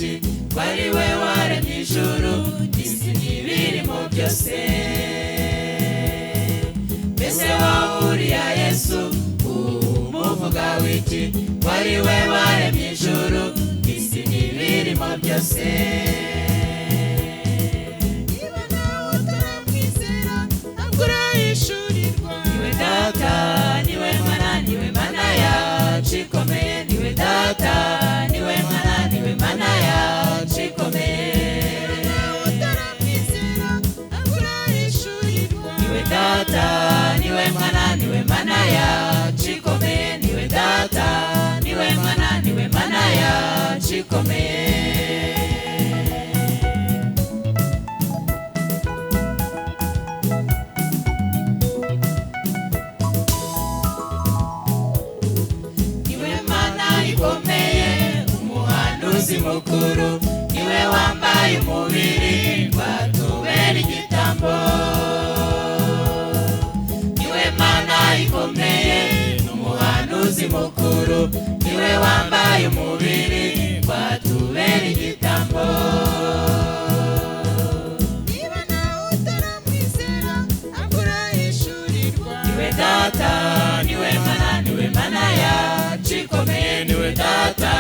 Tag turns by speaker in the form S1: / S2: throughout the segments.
S1: wiki wari we waremye ijuru isi n'ibirimo byose mbese wahuriya Yesu umuvuga wiki wari we waremye ijuru isi n'ibirimo byose niba nawe utaramwizera ntabwo urayishurirwa niwe data niwe mwana niwe mana yacu ikomeye niwe data niwe mwana niwe mana yacu ikomeye niba nawe utaramwizera ntabwo urayishurirwa niwe data niwe mwana niwe mana yacu ikomeye niwe data niwe mwana niwe mana yacu ikomeye mukuru niwe wambaye umubiri watubera igitambo niwe mana ikomeye n'umuhanuzi mukuru niwe wambaye umubiri watubera igitambo niba nawe utaramwizera ntabwo urayishurirwa niwe data niwe mana yacu ikomeye niwe data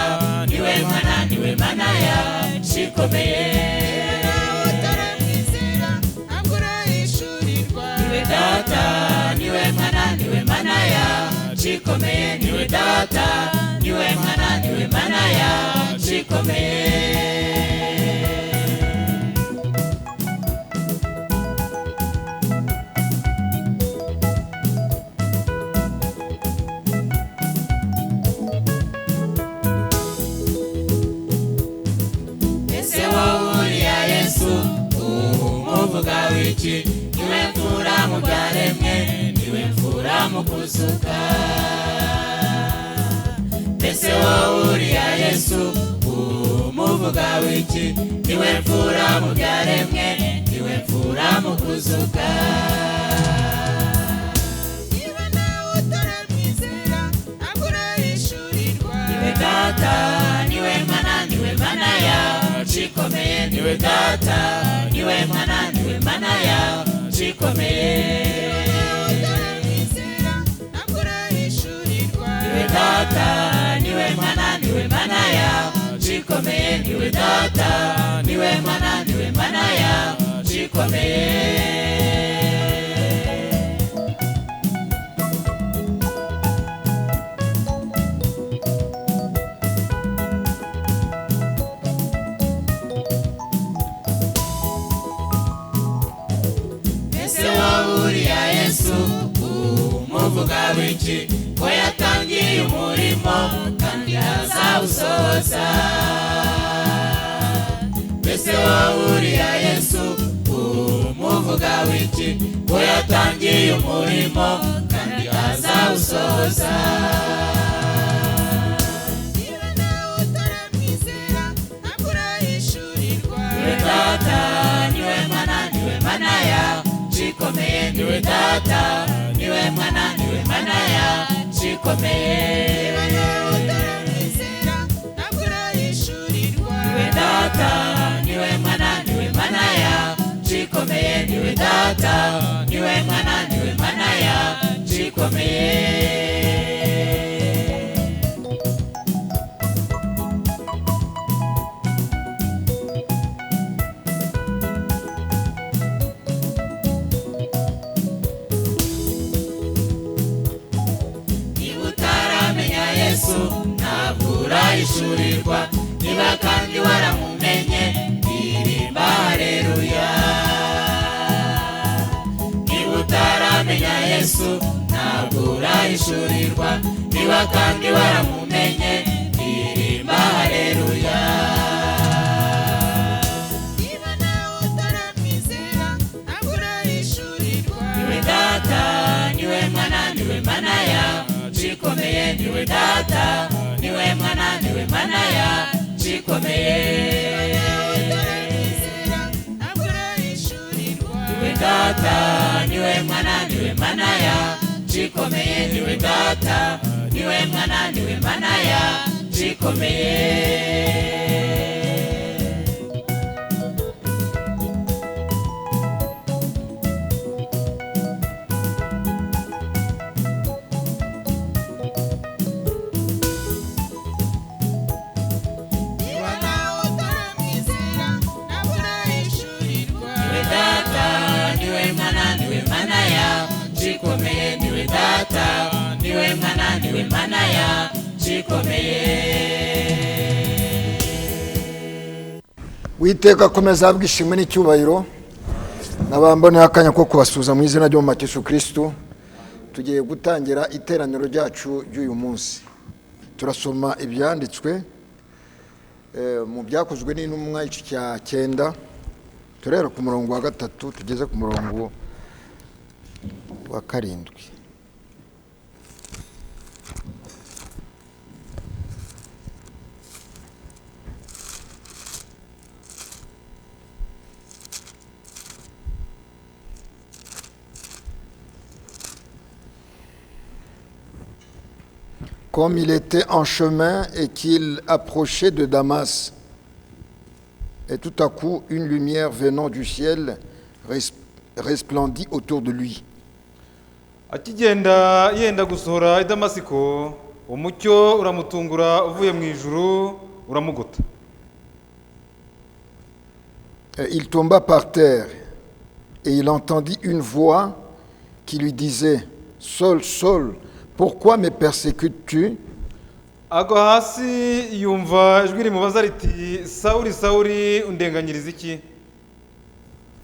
S1: niwe mwana niwe mana yacu ikomeye niba nawe utaramwizera ntabwo urayishurirwa niwe data niwe mwana niwe mana yacu ikomeye niwe data niwe mwana niwe mana yacu ikomeye umuvuga wiki niwe mfura mu byaremwe niwe mfura mu kuzuka mbese wahuriya Yesu umuvuga wiki niwe mfura mu byaremwe niwe mfura mu kuzuka niba nawe utaramwizera ntabwo urayishurirwa niwe data niwe mwana niwe mana yacu ikomeye niwe data niwe mwana niwe mana yacu ikomeye ntabwo urayishurirwa niwe data niwe mwana niwe mana yacu ikomeye niwe data niwe mwana niwe mana yacu ikomeye umuvuga wiki ko yatangiye umurimo kandi azawusohoza mbese wahuriya Yesu umuvuga wiki ko yatangiye umurimo kandi azawusohoza niba nawe utaramwizera ntabwo urayishurirwa niwe data niwe mwana niwe mana yacu ikomeye niwe data niwe mwana niwe mana yacu ikomeye niba nawe utaramwizera ntabwo urayishurirwa niwe data niwe mwana niwe mana yacu ikomeye niwe data niwe mwana niwe mana yacu ikomeye ntabwo urayishurirwa niba kandi waramumenye ndirimba haleluya niba utaramenya Yesu ntabwo urayishurirwa niba kandi waramumenye ndirimba haleluya niba nawe utaramwizera ntabwo urayishurirwa niwe data niwe mwana niwe mana yacu ikomeye niwe data niwe mwana niwe mana yacu ikomeye niwe data niwe mwana niwe mana yacu ikomeye niwe data niwe mwana niwe mana yacu ikomeye mana niwe mana yacikomeye.
S2: Witeka komeza abwa ishimwe n'icyubahiro nabamboneye akanya ko kubasuza mu izina ry'Umwami Yesu Kristo. Tugiye gutangira iteraniro ryacu ry'uyu munsi. Turasoma ibyanditswe mu byakozwe n'intumwa igice cya 9. Turera ku murongo wa 3 tugeze ku murongo wa 7. Comme il était en chemin et qu'il approchait de Damas, et tout à coup une lumière venant du ciel resplendit autour de lui.
S3: Akigenda yenda gusohora i Damasiko, umucyo uramutungura uvuye mu ijuru uramugota.
S2: Il tomba par terre et il entendit une voix qui lui disait: Saul, Saul, pourquoi me persécutes-tu?
S3: Agwa hasi yumva ijwi rimubaza riti, Sawuli, Sawuli, undenganyiriza iki?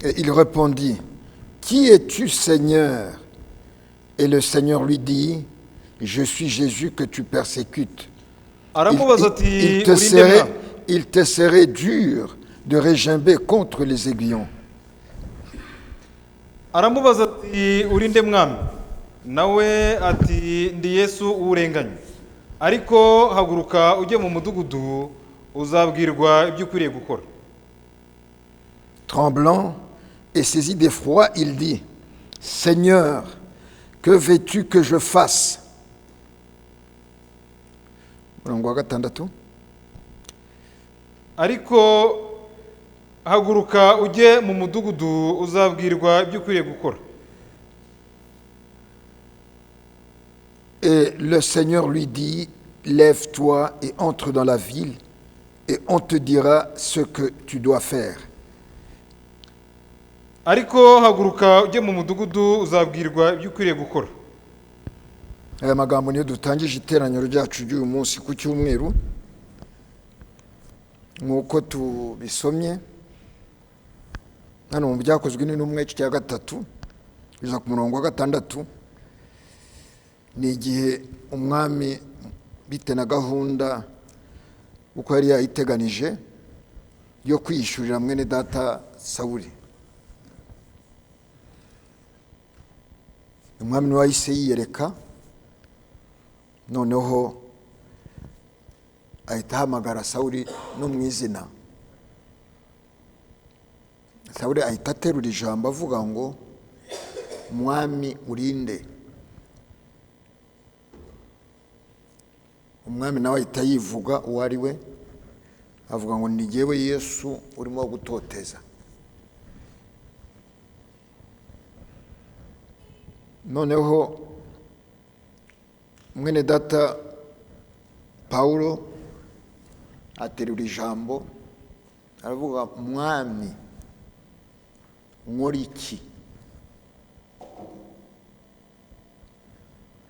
S2: Et il répondit: Qui es-tu, Seigneur? Et le Seigneur lui dit: Je suis Jésus que tu persécutes. Il te serait dur de régimber contre les aiguillons.
S3: Aramubaza ati, urinde mwami? Nawe ati, ndi Yesu urenganye. Ariko haguruka ujye mu mudugudu uzabwirwa ibyo ukwiriye gukora.
S2: Tremblant et saisi d'effroi, il dit: Seigneur, que veux-tu que je fasse? Murongo wa 6.
S3: Ariko haguruka ujye mu mudugudu uzabwirwa ibyo ukwiriye gukora.
S2: Et le Seigneur lui dit: Lève-toi et entre dans la ville, et on te dira ce que tu dois faire.
S3: Ariko haguruka ujye mu mudugudu uzabwirwa ibyo ukwiriye gukora.
S2: Aya magambo niyo dutangije iteraniro ryacu ry'uyu munsi ku cyumweru. Nk'uko tubisomye hano mu byakozwe n'intumwa igice cya 3 biza ku murongo wa 6. Ni igihe umwami bite na gahunda uko yari yayiteganije yo kwishurira mwene data Sawuli. Umwami niwe wahise yiyereka, noneho ahita ahamagara Sawuli no mu izina. Sawuli ahita aterura ijambo avuga ngo, Mwami urinde. Umwami nawe ahita yivuga uwo ari we, avuga ngo ni jyewe Yesu urimo gutoteza. Noneho mwene data Paulo aterura ijambo aravuga, Mwami nkora iki?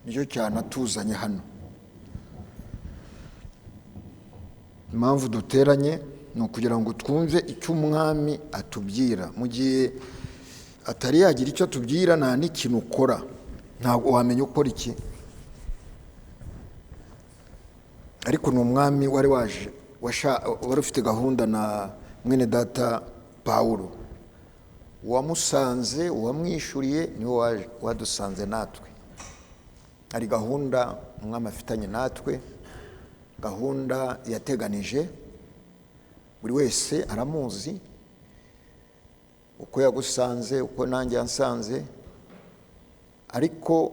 S2: Nicyo cyane atuzanye hano. Impamvu duteranye ni ukugira ngo twumve icyo umwami atubwira. Mu gihe atari yagira icyo atubwira nta n'ikintu ukora, ntabwo wamenya ukora iki. Ariko ni umwami wari ufite gahunda na mwene data Paulo. Uwamusanze, uwamwishuriye niwe wadusanze natwe. Hari gahunda umwami afitanye natwe, gahunda yateganije. Buri wese aramuzi, uko yagusanze, uko nanjye yansanze. Ariko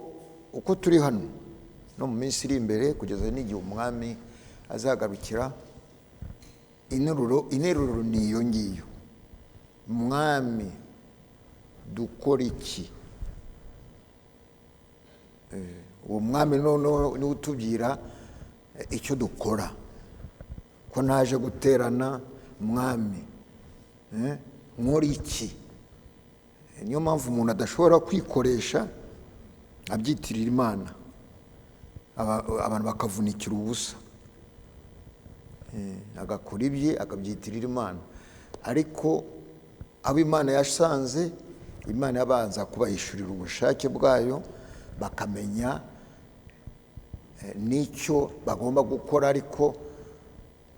S2: uko turi hano no mu minsi iri imbere kugeza n'igihe umwami azagarukira, interuro ni iyo ngiyo. Mwami dukora iki? Uwo mwami niwe utubwira icyo dukora. Ko naje guterana, mwami nkora iki? Niyo mpamvu umuntu adashobora kwikoresha abyitirira Imana. abantu bakavunikira ubusa, agakora ibye akabyitirira Imana. Ariko abo Imana yasanze, Imana yabanza kubahishurira ubushake bwayo, bakamenya n'icyo bagomba gukora, ariko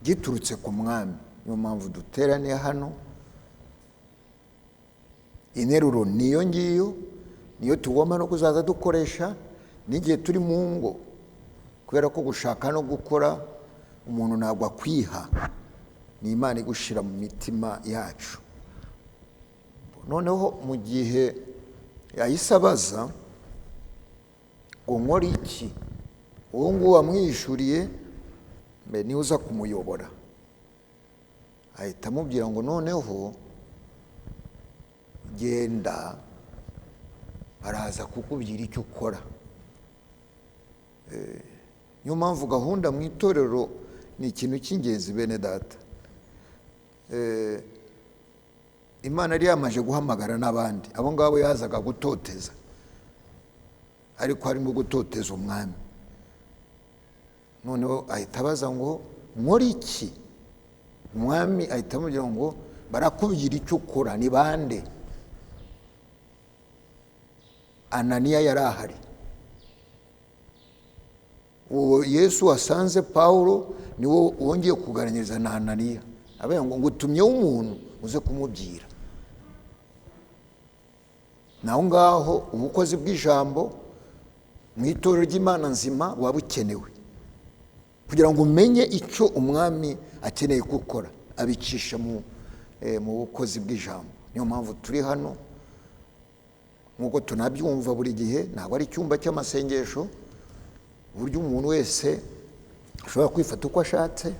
S2: giturutse ku mwami. Niyo mpamvu duteraniye hano. Interuro niyo ngiyo, niyo tugomba no kuzaza dukoresha n'igihe turi mu ngo, kubera ko gushaka no gukora umuntu ntabwo akwiha, ni Imana igushira mu mitima yacu. Noneho mu gihe yahise abaza ngo nkore iki, uwo nguwo wamwishuriye niwe uza kumuyobora, ahita amubwira ngo noneho genda, baraza kukubwira icyo ukora. Niyo mpamvu gahunda mu itorero ni ikintu cy'ingenzi bene data. Imana yari yamaje guhamagara n'abandi, abo ngabo yazaga gutoteza, ariko harimo gutoteza umwami. Noneho ahita abaza ngo nkore iki, umwami ahita amubwira ngo barakubwira icyo ukora, ni bande? Ananiya yari ahari. Uwo Yesu wasanze Pawulo niwo wongeye kuganiriza na Ananiya, abaye ngo ngutumyeho umuntu uze kumubwira. Naho ngaho ubukozi bw'ijambo mu itorero ry'Imana nzima buba bukenewe, kugira ngo umenye icyo umwami akeneye gukora, abicisha mu bukozi bw'ijambo. Niyo mpamvu turi hano, nk'uko tunabyumva buri gihe, ntabwo ari icyumba cy'amasengesho uburyo umuntu wese ashobora kwifata uko ashatse,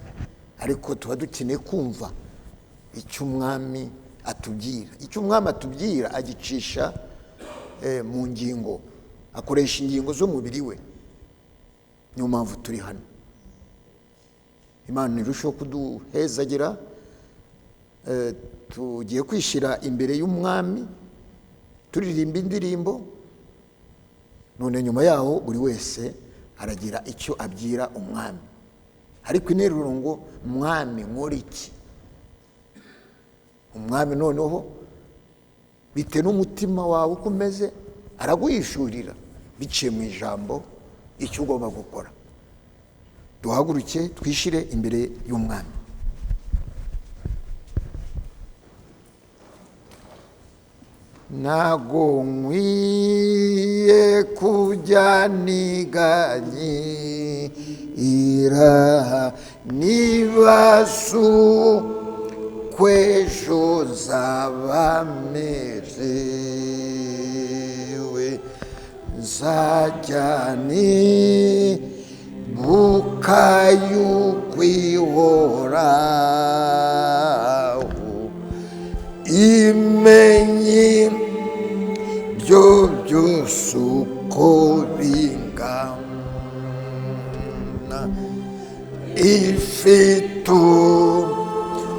S2: ariko tuba dukeneye kumva icyo umwami atubwira. Icyo umwami atubwira agicisha mu ngingo, akoresha ingingo z'umubiri we. Niyo mpamvu turi hano. Imana irushaho kuduhezagira. Tugiye kwishyira imbere y'umwami turirimba indirimbo, none nyuma yaho buri wese aragira icyo abwira umwami. Ariko interuro ngo mwami nkore iki, umwami noneho bite n'umutima wawe uko umeze araguhishurira biciye mu ijambo icyo ugomba gukora. Duhaguruke twishyire imbere y'umwami. Nago nkwiye kujya niganyira nibasu kw'ejo zaba merewe, nzajya nibuka yuko ihoraho imenye byo byose uko bingana, ifite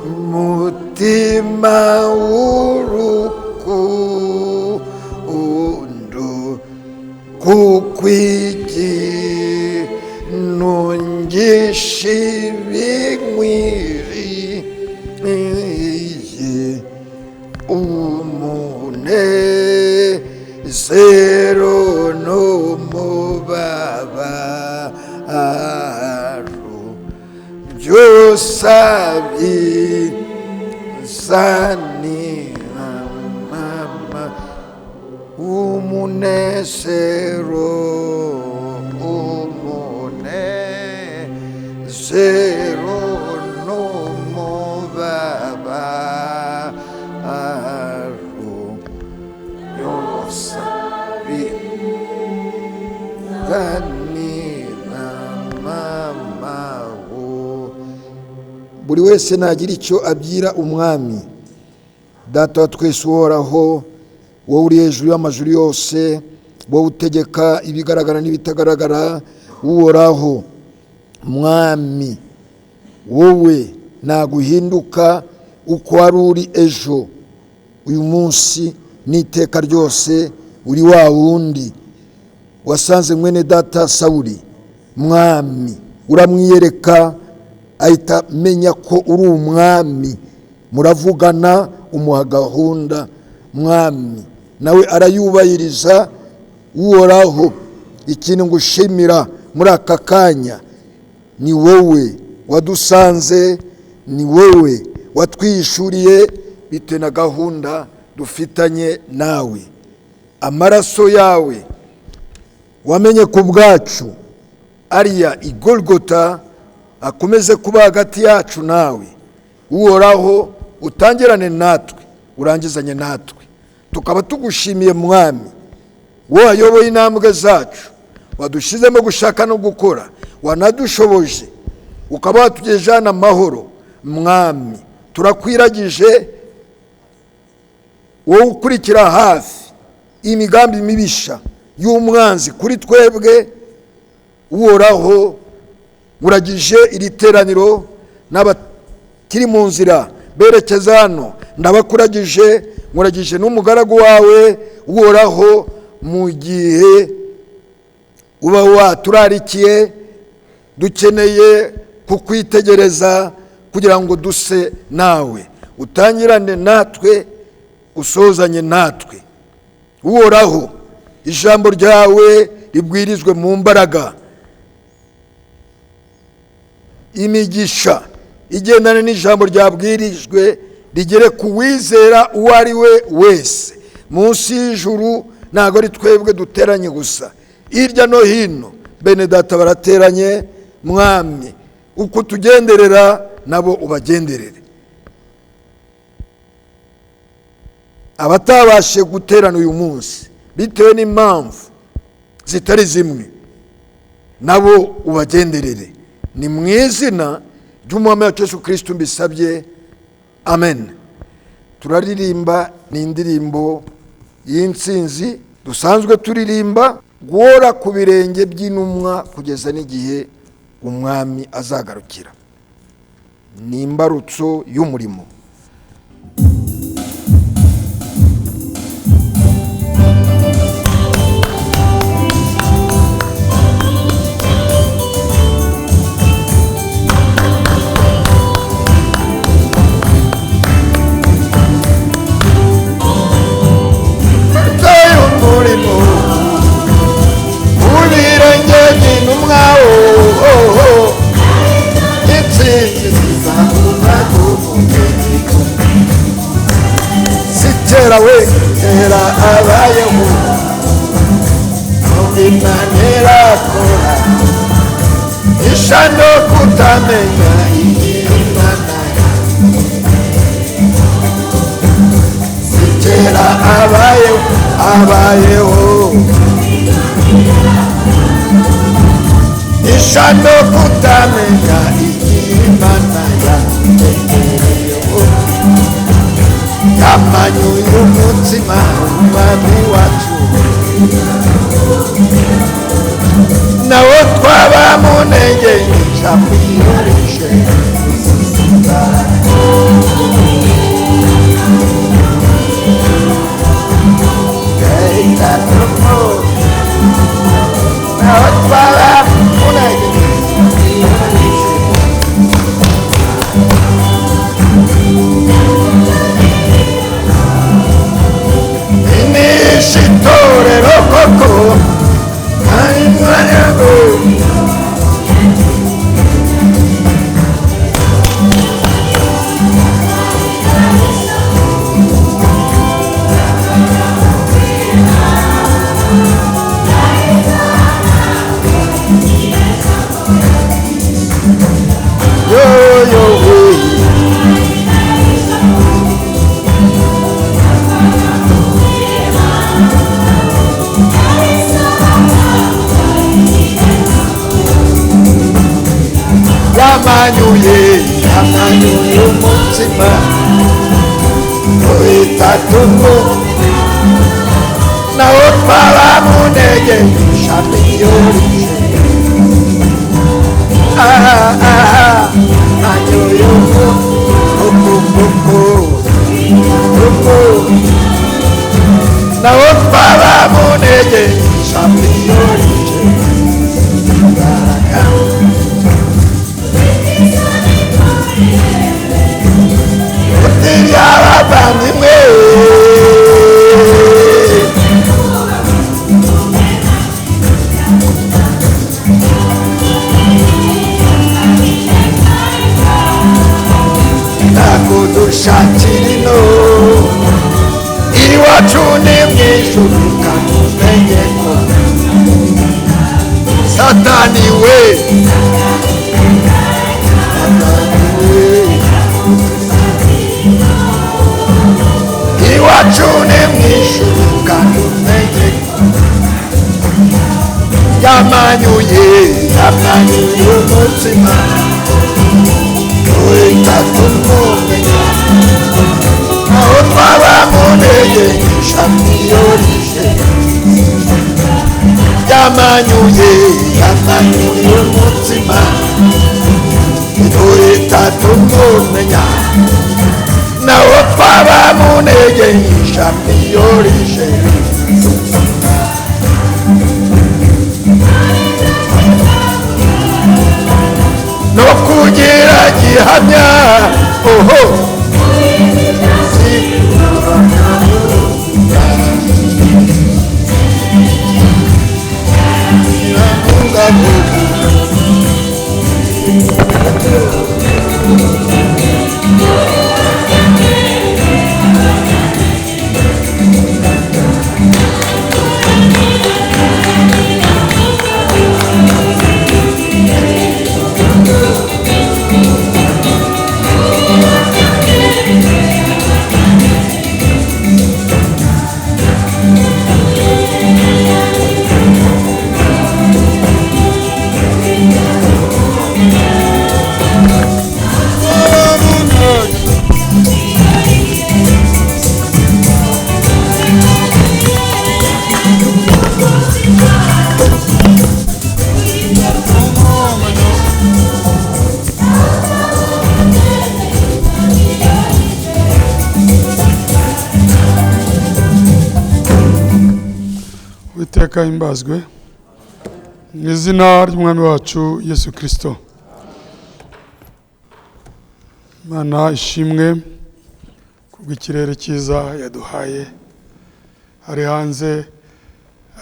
S2: umutima w'urukundo, kuko ikintu gishimishije umunezero n'umubabaro byose bizanira mama, umunezero n'umubabaro byose bizanira mama. Buri wese nagira icyo abwira umwami. Data wa twese uhoraho, wowe uri hejuru y'amajuru yose, wowe utegeka ibigaragara n'ibitagaragara, uhoraho mwami, wowe naguhinduka uko wari uri ejo, uyu munsi n'iteka ryose uri wa wundi wasanze mwene data Sawuli mwami, uramwiyereka ahita menya ko uri umwami, muravugana umuha gahunda mwami, nawe arayubahiriza. Uhoraho, ikintu ngushimira muri aka kanya, ni wowe wadusanze, ni wowe watwishuriye bitewe na gahunda dufitanye nawe. Amaraso yawe wamenye ku bwacu ariya i Golgota akomeze kuba hagati yacu nawe. Uhoraho, utangirane natwe, urangizanye natwe. Tukaba tugushimiye mwami, wowe wayoboye intambwe zacu, wadushizemo gushaka no gukora, wanadushoboje, ukaba watugejeje hano amahoro mwami. Turakwiragije wowe ukurikira hafi imigambi mibisha y'umwanzi kuri twebwe. Uhoraho, uragije iri teraniro n'abakiri mu nzira berekeza hano, ndabakuragije, muragije n'umugaragu wawe. Uhoraho, mu gihe uba waturarikiye, dukeneye kukwitegereza kugira ngo duse nawe. Utangirane natwe, usozanye natwe. Uhoraho, ijambo ryawe ribwirizwe mu mbaraga. Imigisha igendana n'ijambo ryabwirijwe rigere ku wizera uwo ari we wese munsi y'ijuru. Ntabwo ari twebwe duteranye gusa, hirya no hino bene data barateranye mwami. Uko tugenderera nabo ubagenderere. Abatabashe guterana uyu munsi bitewe n'impamvu zitari zimwe, nabo ubagenderere. Ni mu izina ry'umwami wacu Yesu Kristo mbisabye, amen. Turaririmba n'indirimbo y'intsinzi dusanzwe turirimba, guhora ku birenge by'intumwa kugeza n'igihe umwami azagarukira. Ni imbarutso y'umurimo. We era abayeho imana kora ishano kutamenya imana sitera abayeho ishano kutamenya imana yamanyu y'umutima umwami wacu, nawo twaba munenge nshamwiyoreshe. Nawo twaba munenge Torero koko ay marago amanyuye umutima uitatumu nawo twaba munege shamiyori anyuye nawo twaba munege shamiyori udushakira ino iwacu ni mw'ijuru kandi umenye ko satani we iwacu ni mw'ijuru kandi umenye ko yamanyuye umutima uhita tumumenya aho twaba muneye ishami yorije yamanyuye umutima uhita tumumenya naho twaba muneye ishami yorije no kugira gihamya oho
S4: Uwiteka himbazwe mu izina ry'umwami wacu Yesu Kristo. Imana ishimwe kubw'ikirere cyiza yaduhaye, ari hanze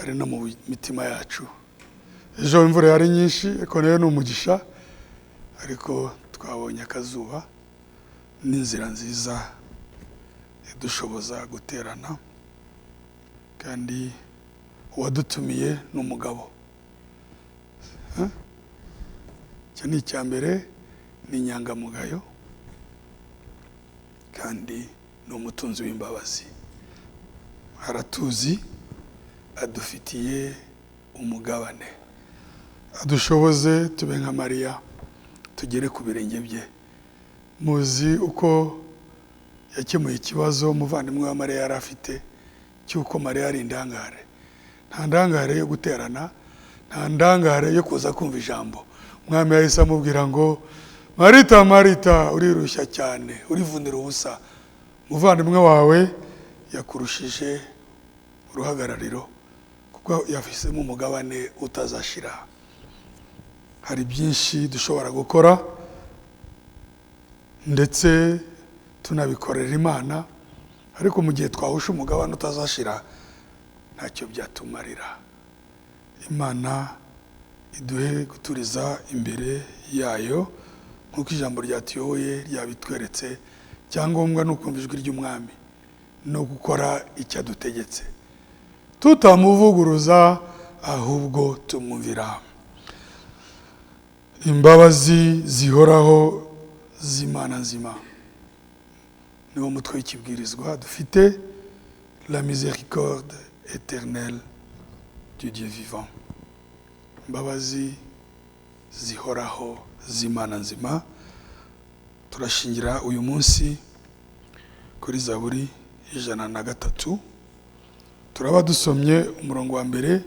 S4: ari no mu mitima yacu. Ejo imvura yari nyinshi ariko nayo ni umugisha, ariko twabonye akazuba n'inzira nziza idushoboza guterana, kandi uwadutumiye n'umugabo. Icyo ni icya mbere, ni inyangamugayo kandi ni umutunzi w'imbabazi. Aratuzi, adufitiye umugabane, adushoboze tube nka Mariya, tugere ku birenge bye. Muzi uko yakemuye ikibazo umuvandimwe wa Mariya yari afite cy'uko Mariya ari indangare. Nta ndangare yo guterana, nta ndangare yo kuza kumva ijambo. Umwami yahise amubwira ngo, Marita, Marita, urirushya cyane, urivunira ubusa. Umuvandimwe wawe yakurushije uruhagarariro, kuko yafisemo umugabane utazashira. Hari byinshi dushobora gukora, ndetse tunabikorera Imana, ariko mu gihe twahusha umugabane utazashira ntacyo byatumarira. Imana iduhe guturiza imbere yayo nk'uko ijambo ryatuyoboye ryabitweretse. Cyangombwa ni ukumva ijwi ry'umwami no gukora icyo adutegetse, tutamuvuguruza ahubwo tumwumvira. Imbabazi zihoraho z'Imana nzima niwo mutwe w'ikibwirizwa dufite, la miséricorde éternelle du Dieu vivant. Imbabazi zihoraho z'Imana nzima. Turashingira uyu munsi kuri Zaburi 103. Turaba dusomye umurongo wa mbere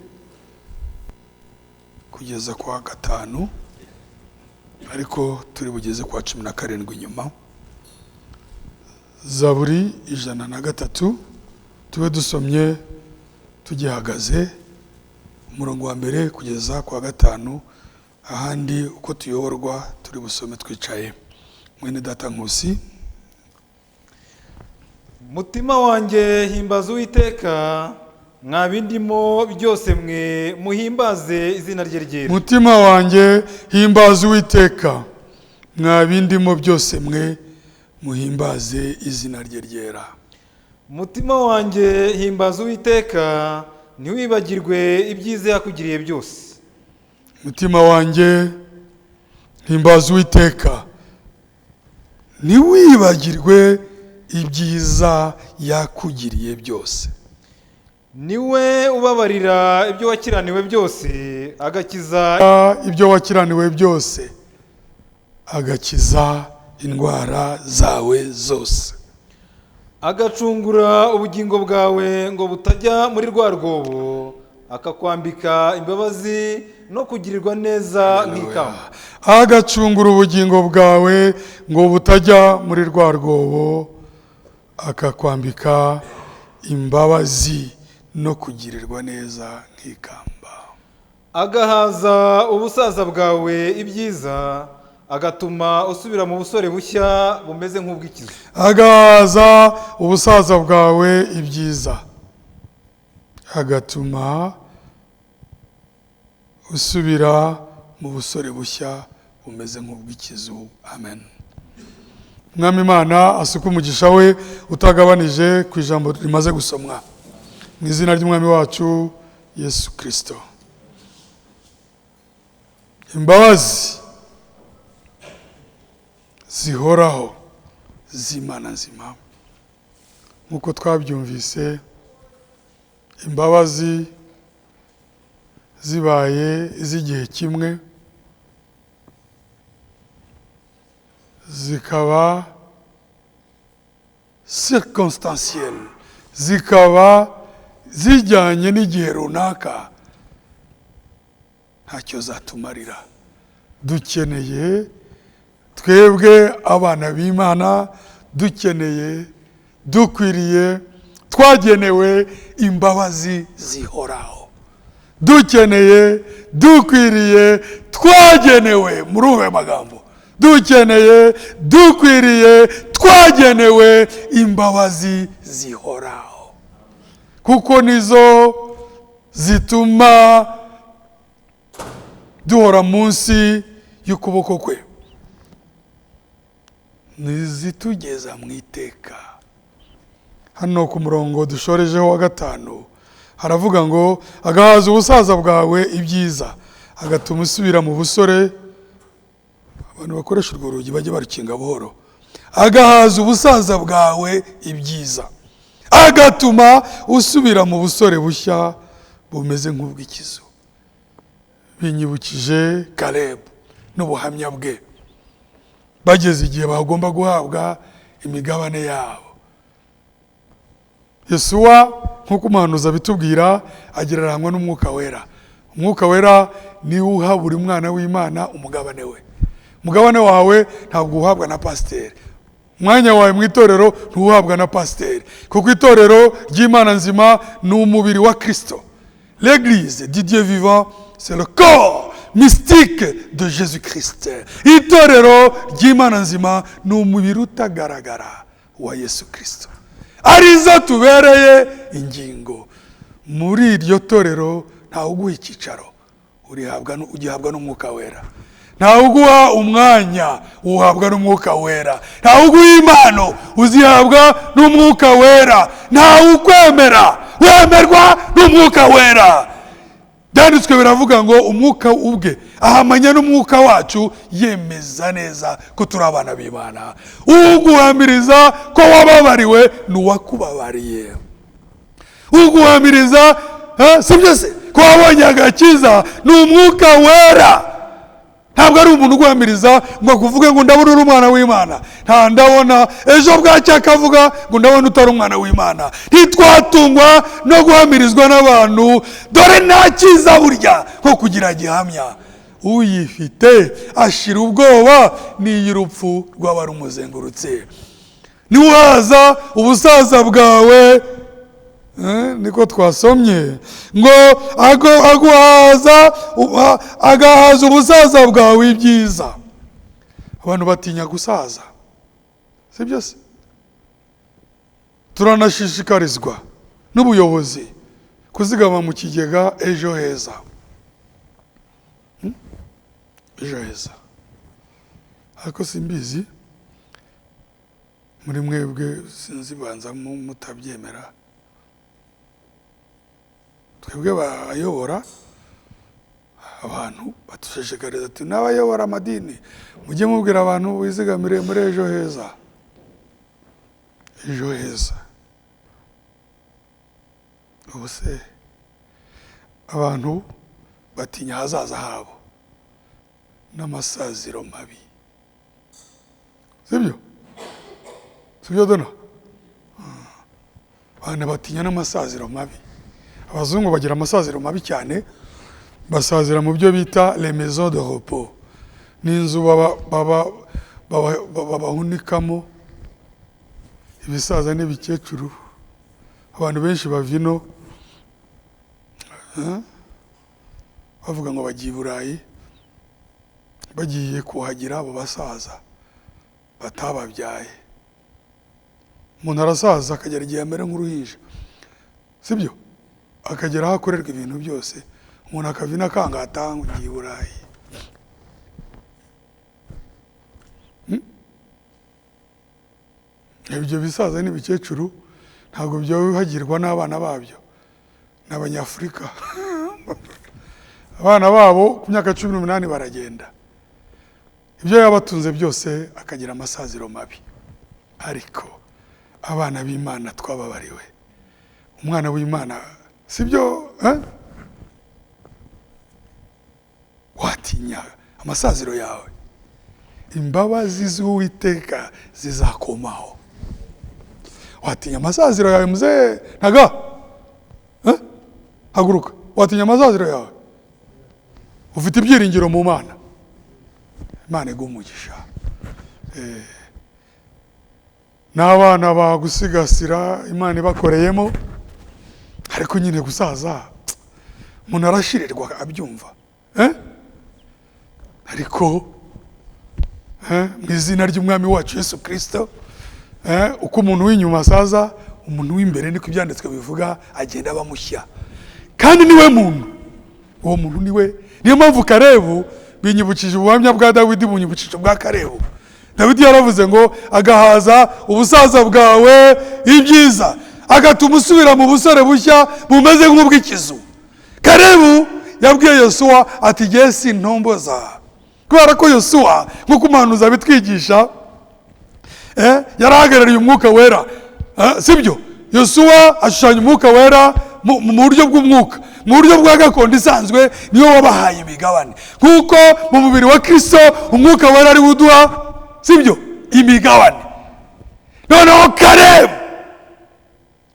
S4: kugeza kwa 5, ariko turi bugeze kwa 17 nyuma. Zaburi 103, tube dusomye tugihagaze umurongo wa mbere kugeza kwa 5, ahandi uko tuyoborwa turi busome twicaye. Mwene data Nkusi.
S3: Mutima wanjye himbaza Uwiteka, mwa bindimo byose mwe muhimbaze izina rye ryera.
S4: Mutima wanjye himbaza Uwiteka, mwa bindimo byose mwe muhimbaze izina rye ryera.
S3: umutima wanjye himbaza Uwiteka, ntiwibagirwe ibyiza yakugiriye byose.
S4: Umutima wanjye himbaza Uwiteka, ntiwibagirwe ibyiza yakugiriye byose.
S3: Niwe ubabarira ibyo wakiraniwe byose, agakiza
S4: ibyo wakiraniwe byose, agakiza indwara zawe zose,
S3: agacungura ubugingo bwawe ngo butajya muri rwa rwobo, akakwambika imbabazi no kugirirwa neza nk'ikamba.
S4: agacungura ubugingo bwawe ngo butajya muri rwa rwobo, akakwambika imbabazi no kugirirwa neza nk'ikamba.
S3: Agahaza ubusaza bwawe ibyiza, agatuma usubira mu busore bushya bumeze nk'ubw'ikizu.
S4: Agahaza ubusaza bwawe ibyiza, agatuma usubira mu busore bushya bumeze nk'ubw'ikizu. Amen. Mwami Imana asuke umugisha we utagabanije ku ijambo rimaze gusomwa, mu izina ry'umwami wacu Yesu Kristo. Imbabazi zihoraho z'Imana nzima, nk'uko twabyumvise, imbabazi zibaye iz'igihe kimwe, zikaba circonstancielle, zikaba zijyanye n'igihe runaka, ntacyo zatumarira. Dukeneye twebwe abana b'Imana, dukwiriye, twagenewe imbabazi zihoraho. Dukwiriye, twagenewe, muri ubu magambo, dukwiriye, twagenewe imbabazi zihoraho, kuko nizo zituma duhora munsi y'ukuboko kwe, nizitugeza mu iteka. Hano ku murongo dushorejeho wa 5 haravuga ngo agahaza ubusaza bwawe ibyiza, agatuma usubira mu busore. Abantu bakoresha urwo rugi bajye barukinga buhoro. Agahaza ubusaza bwawe ibyiza, agatuma usubira mu busore bushya bumeze nk'ubw'ikizu. Binyibukije Caleb n'ubuhamya bwe, bageze igihe bagomba guhabwa imigabane yabo. Yesuwa nk'uko umuhanuzi abitubwira, agereranywa n'umwuka wera. Umwuka wera niwe uha buri mwana w'Imana umugabane we. Umugabane wawe ntabwo uhabwa na pasiteri, umwanya wawe mu itorero ntuhabwa na pasiteri, kuko itorero ry'Imana nzima ni umubiri wa Kristo. L'église du Dieu vivant, c'est le corps mystique de Jésus-Christ. Itorero ry'Imana nzima ni umubiri utagaragara wa Yesu Kristo, arizo tubereye ingingo. Muri iryo torero ntawe uguha icyicaro, ugihabwa n'umwuka wera. Ntawe uguha umwanya, uhabwa n'umwuka wera. Ntawe uguha impano, uzihabwa n'umwuka wera. Ntawe ukwemera, wemerwa n'umwuka wera. Byanditswe biravuga ngo umwuka ubwe ahamanya n'umwuka wacu, yemeza neza ko turi abana b'Imana. Uguhamiriza ko wababariwe n'uwakubabariye. Uguhamiriza sibyo se ko wabonye agakiza ni umwuka wera. Ntabwo ari umuntu uguhamiriza ngo akuvuge ngo ndabona uri umwana w'Imana. Nta ndabona ejo bwacya akavuga ngo ndabona utari umwana w'Imana. Ntitwatungwa no guhamirizwa n'abantu, dore nta cyiza burya nko kugira gihamya. Uyifite ashira ubwoba n'iy'urupfu rw'abarumuzengurutse. Niwaza ubusaza bwawe, niko twasomye ngo agahaza ubusaza bwawe ibyiza. Abantu batinya gusaza, si byo se? Turanashishikarizwa n'ubuyobozi kuzigama mu kigega ejo heza. Ejo heza, ariko simbizi muri mwebwe sinzi banza mutabyemera, twebwe bayobora abantu batushishikariza ati n'abayobora amadini mujye mubwira abantu wizigamire muri ejo heza. Ejo heza ubu se abantu batinya ahazaza habo n'amasaziro mabi, sibyo dona? Abantu batinya n'amasaziro mabi. Abazungu bagira amasaziro mabi cyane, basazira mu byo bita les maisons de repos, n'inzu babahunikamo ibisaza n'ibikecuru. Abantu benshi bavino bavuga ngo bagiye i Burayi, bagiye kuhagira abo basaza batababyaye. Umuntu arasaza akagera igihe amera nk'uruhinja, sibyo? Akagera aho akorerwa ibintu byose, umuntu akavina akangata ngo ngiye i Burayi. Ibyo bisaza n'ibikecuru ntabwo byuhagirwa n'abana babyo, n'Abanyafurika. Abana babo ku myaka 18 baragenda, ibyo yabatunze byose akagira amasaziro mabi. Ariko abana b'Imana twababariwe, umwana w'Imana, sibyo? Watinya amasaziro yawe, imbabazi z'Uwiteka zizakomaho. Watinya amasaziro yawe mzee ntaga? Haguruka, watinya amasaziro yawe, ufite ibyiringiro mu Mana. Imana igumugisha. N'abana bagusigasira Imana ibakoreyemo, ariko nyine gusaza umuntu arashirirwa abyumva. Ariko mu izina ry'umwami wacu Yesu Kristo, uko umuntu w'inyuma asaza, umuntu w'imbere niko ibyanditswe bivuga agenda bamushya. Kandi niwe muntu, uwo muntu niwe. Niyo mpamvu Kalebu binyibukije ubuhamya bwa Dawidi, bunyibukije bwa Kalebu. Dawidi yaravuze ngo agahaza ubusaza bwawe ibyiza, agatuma usubira mu busore bushya bumeze nk'ubw'ikizu. Kalebu yabwiye Yosuwa ati jye sintomboza, kubera ko Yosuwa nk'uko umuhanuzi abitwigisha yarahagarariye umwuka wera, sibyo? Yosuwa ashushanya umwuka wera mu buryo bw'umwuka, mu buryo bwa gakondo isanzwe niyo wabahaye imigabane, nk'uko mu mubiri wa Kristo umwuka wera ari uduha, sibyo, imigabane. Noneho Kalebu,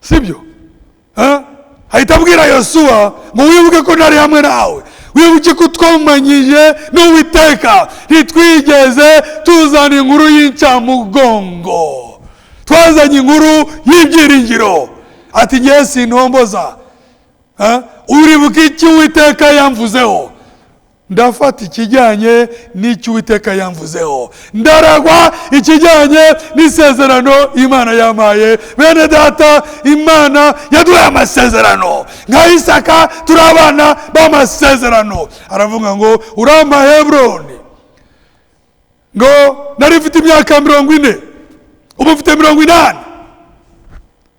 S4: sibyo, ahita abwira Yosuwa ngo wibuke ko nari hamwe nawe, wibuke ko twamanyije n'Uwiteka, ntitwigeze tuzana inkuru y'incamugongo, twazanye inkuru y'ibyiringiro. Ati ngiye sintomboza. Uribuka icyo Uwiteka yamvuzeho? Ndafata ikijyanye n'icyo Uwiteka yamvuzeho, ndaragwa ikijyanye n'isezerano Imana yampaye. Bene data, Imana yaduhaye amasezerano, nka Isaka turi abana b'amasezerano. Aravuga ngo uramba Hebroni, ngo nari mfite imyaka 40, ubu mfite 80,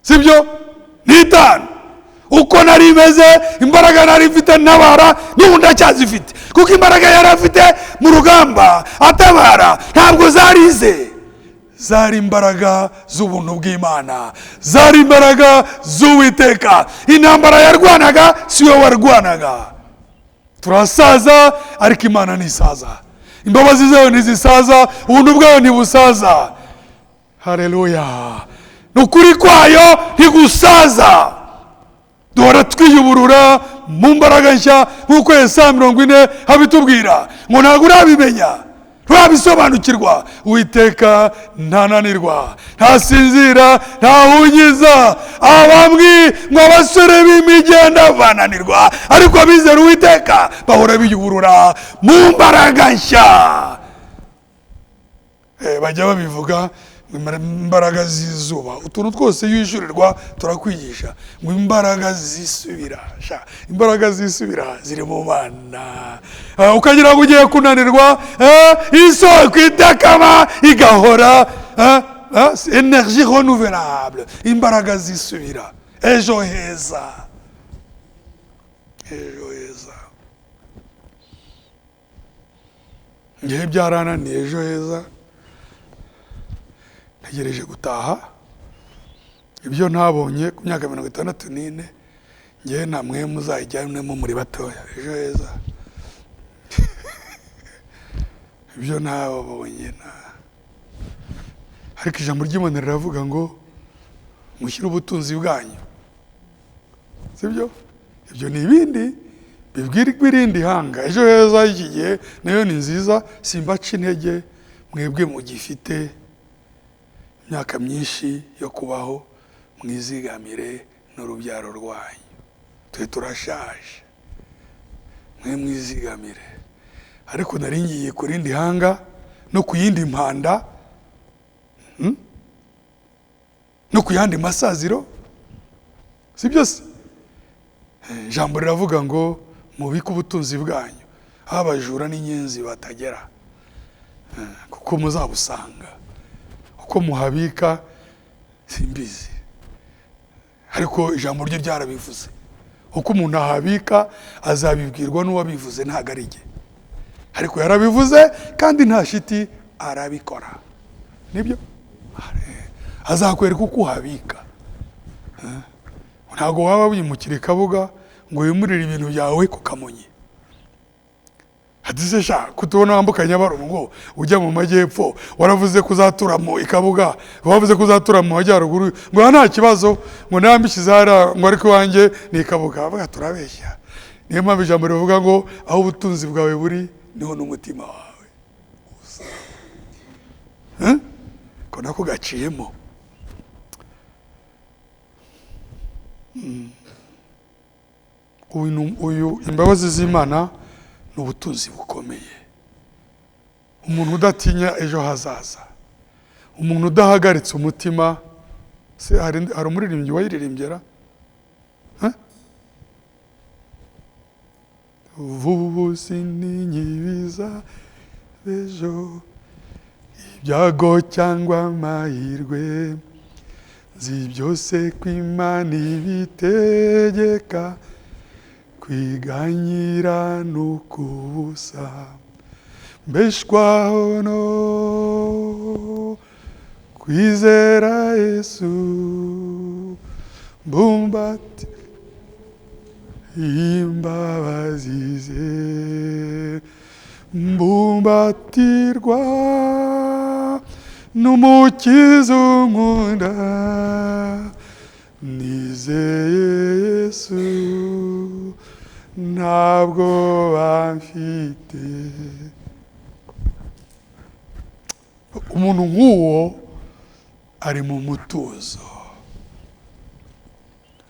S4: sibyo? N'itanu. Uko nari meze, imbaraga nari mfite ntabara, n'ubu ndacyazifite, kuko imbaraga yari afite mu rugamba atabara ntabwo zarize, zari imbaraga z'ubuntu bw'Imana, zari imbaraga z'Uwiteka. Intambara yarwanaga siwe warwanaga. Turasaza ariko Imana ntisaza, imbabazi zayo ntizisaza, ubuntu bwayo ntibusaza. Haleluya. Nukuri kwayo ntigusaza. Duhora twiyuburura mu mbaraga nshya, nk'uko Yesaya 40 habitubwira ngo ntabwo urabimenya, urabisobanukirwa. Uwiteka ntananirwa, ntasinzira, ntahunyiza. Abamwi ngo abasore b'imigenda bananirwa, ariko abizera Uwiteka bahora biyuburura mu mbaraga nshya. Bajya babivuga imbaraga z'izuba, utuntu twose yishurirwa turakwigisha ngo imbaraga zisubira, imbaraga zisubira ziri mu Mana. Ukagira ngo ugiye kunanirwa, isoko idakama igahora énergie renouvelable, imbaraga zisubira, ejo heza, ejo heza. Ngewe byarananiye ejo heza, ntegereje gutaha ibyo ntabonye ku myaka 64, ngewe namwe muzayijyanemo muri batoya ejo heza. Ibyo ntabonye ariko ijambo ry'Imana riravuga ngo mushyire ubutunzi bwanyu, sibyo? Ibyo ni ibindi bibwirwa irindi hanga. Ejo heza iki gihe nayo ni nziza, simbaca intege mwebwe mugifite imyaka myinshi yo kubaho, mwizigamire n'urubyaro rwanyu. Twe turashaje, mwe mwizigamire. Ariko nari ngiye ku rindi hanga no ku yindi mpanda, no ku yandi masaziro, si byose? Ijambo riravuga ngo mubike ubutunzi bwanyu aho abajura n'inyenzi batagera, kuko muzabusanga. Uko muhabika simbizi, ariko ijambo ryo ryarabivuze. Uko umuntu ahabika azabibwirwa n'uwabivuze, ntago ari jye, ariko yarabivuze kandi nta shiti arabikora. Nibyo azakwereka uko uhabika. Ntago waba wimukira Kabuga ngo wimurire ibintu byawe ku Kamonyi. Hadize sha kutubona wambuka Nyabarongo ujya mu majyepfo, waravuze kuzatura mu Kabuga, wavuze kuzatura mu majyaruguru, ngo nta kibazo, ngo nambishyize hara ngo ariko wanjye ni Kabuga. Bavuga turabeshya. Niyo mpamvu ijambo rivuga ngo aho ubutunzi bwawe buri niho n'umutima wawe usa. Ko nako gaciyemo. Uyu imbabazi z'Imana ni ubutunzi bukomeye. Umuntu udatinya ejo hazaza, umuntu udahagaritse umutima. Se hari umuririmbyi wayiririmbyera, vubu sininyibiza ejo, ibyago cyangwa amahirwe, nzi byose ko Imana ibitegeka, kwiganyira n'ukubusa, mbeshwaho no kwizera Yesu, mbumbati imbabazi ze, mbumbatirwa n'umukiza unkunda, nizeye Yesu ntabwo bamfite. Umuntu nk'uwo ari mu mutuzo,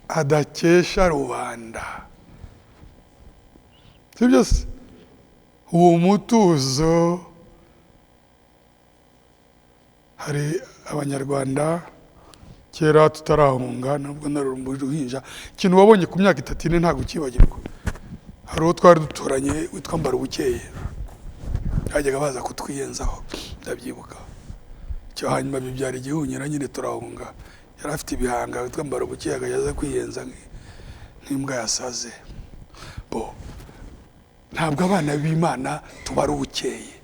S4: adakesha rubanda, si byose? Uwo mutuzo, hari abanyarwanda kera tutarahunga, nabwo narumbuje uhinja, ikintu wabonye ku myaka 3 ntago ukibagirwa. Hari uwo twari duturanye witwa Mbarubukeye, hajyaga baza kutwiyenzaho, ndabyibuka. Cyo hanyuma bibyara igihunyira, nyine turahunga. Yari afite ibihanga witwa Mbarubukeye, agayaza kwiyenza nk'imbwa yasaze. Ntabwo abana b'Imana tubara ubukeye.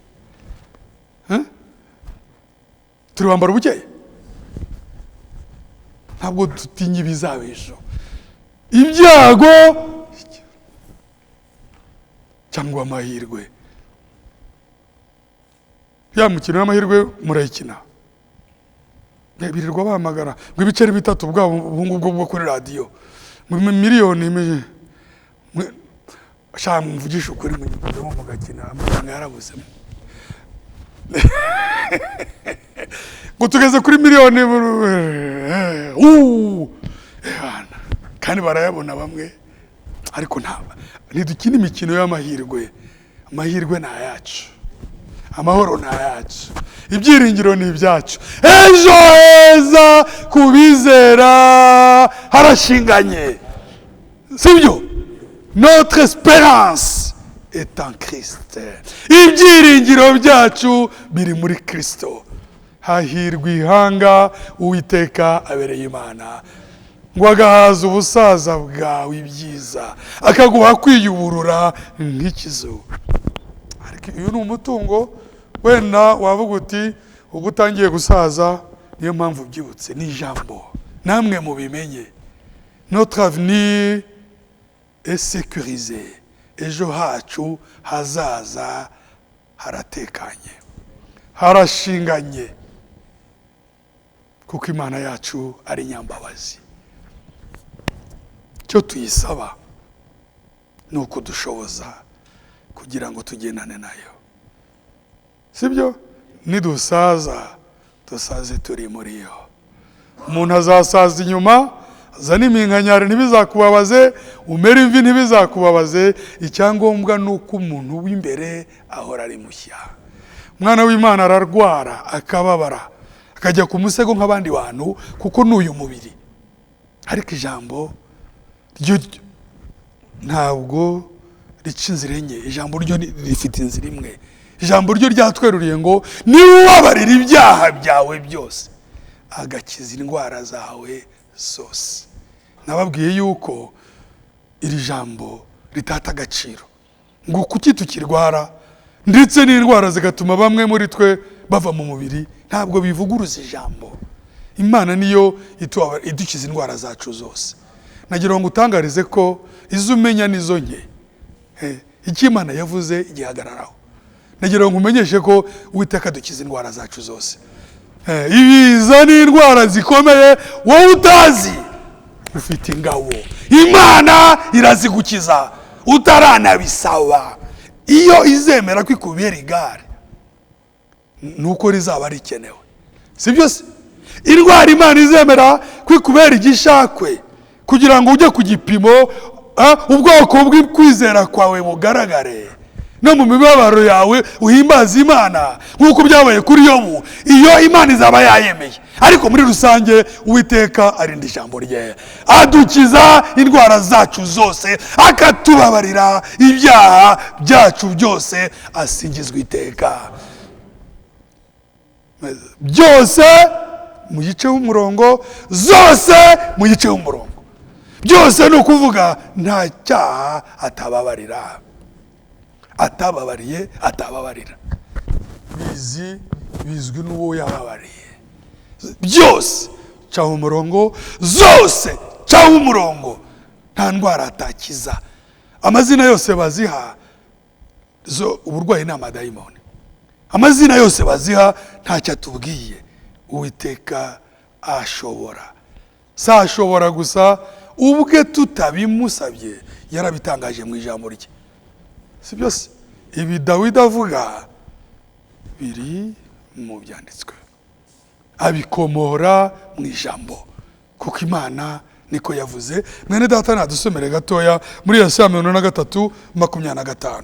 S4: Turi bambara ubukeye, ntabwo dutinya ibizaba ejo, ibyago cyangwa amahirwe. Ya mukino w'amahirwe murayikina, birirwa bahamagara ngo ibiceri 3 bwabo ubungu bwo kuri radio, miliyoni shaka mvugisha ukuri mu gakina, amafaranga yarabuzemo. Ngo tugeze kuri miliyoni, kandi barayabona bamwe, ariko ntidukina imikino y'amahirwe. Amahirwe ni ayacu, amahoro ni ayacu, ibyiringiro ni ibyacu. Ejo heza kubizera harashinganye, sibyo? Notre espérance est en Christ. Ibyiringiro byacu biri muri Kristo. hahirwa ihanga Uwiteka abereye Imana, ngo agahaza ubusaza bwawe ibyiza, akaguha kwiyuburura nk'ikizuba. Ariko uyu ni umutungo wenda wavuga uti ubwo utangiye gusaza niyo mpamvu byibutse. Ni ijambo namwe mubimenye. Notre avenir est sécurisé. Ejo hacu hazaza haratekanye, harashinganye, kuko Imana yacu ari nyambabazi. Cyo tuyisaba ni ukudushoboza kugira ngo tugendane nayo, sibyo? Nidusaza dusaze turi muri yo. Umuntu azasaza inyuma, azana iminkanyari ntibizakubabaze, umera imvi ntibizakubabaze. Icyangombwa ni uko umuntu w'imbere ahora ari mushya. Umwana w'Imana ararwara akababara akajya ku musego nk'abandi bantu, kuko n'uyu mubiri. Ariko ijambo ryo ntabwo rica inzira enye, ijambo ryo rifite inzira imwe. Ijambo ryo ryatweruriye ngo niba ubabarira ibyaha byawe byose agakiza indwara zawe zose. Nababwiye yuko iri jambo ritata agaciro, ngo kuki tukirwara ndetse n'indwara zigatuma bamwe muri twe bava mu mubiri. Ntabwo bivuguruza ijambo. Imana niyo idukiza indwara zacu zose. Nagira ngo utangarize ko izo umenya nizo nke. Icyo Imana yavuze igihagararaho. Nagira ngo umenyeshe ko Uwiteka adukiza indwara zacu zose. Ibiza n'indwara zikomeye wowe utazi, ufite ingabo. Imana irazigukiza utaranabisaba. Iyo izemera ko ikubera igare, nuko rizaba rikenewe, sibyo se? Indwara Imana izemera ko ikubera igishakwe kugira ngo ujye ku gipimo, ubwoko bw'kwizera kwawe bugaragare, no mu mibabaro yawe uhimbaza Imana nk'uko byabaye kuri Yobu. Iyo Imana izaba yayemeye. Ariko muri rusange Uwiteka arinda ijambo rye, adukiza indwara zacu zose, akatubabarira ibyaha byacu byose. Asingizwe iteka. Byose mu gice w'umurongo, zose mu gice w'umurongo. Byose ni ukuvuga nta cyaha atababarira, atababariye atababarira. Bizwi n'uwo yababariye. Byose caho umurongo, zose caho umurongo. Nta ndwara atakiza. Amazina yose baziha, uburwayi ni amadayimoni. Amazina yose baziha ntacyo atubwiye. Uwiteka ashobora. Si ashobora gusa, ubwe tutabimusabye yarabitangaje mu ijambo rye, si byose? Ibi Dawidi avuga biri mu byanditswe, abikomora mu ijambo, kuko Imana niko yavuze. Mwene data nadusomere gatoya muri Yesaya 53:25.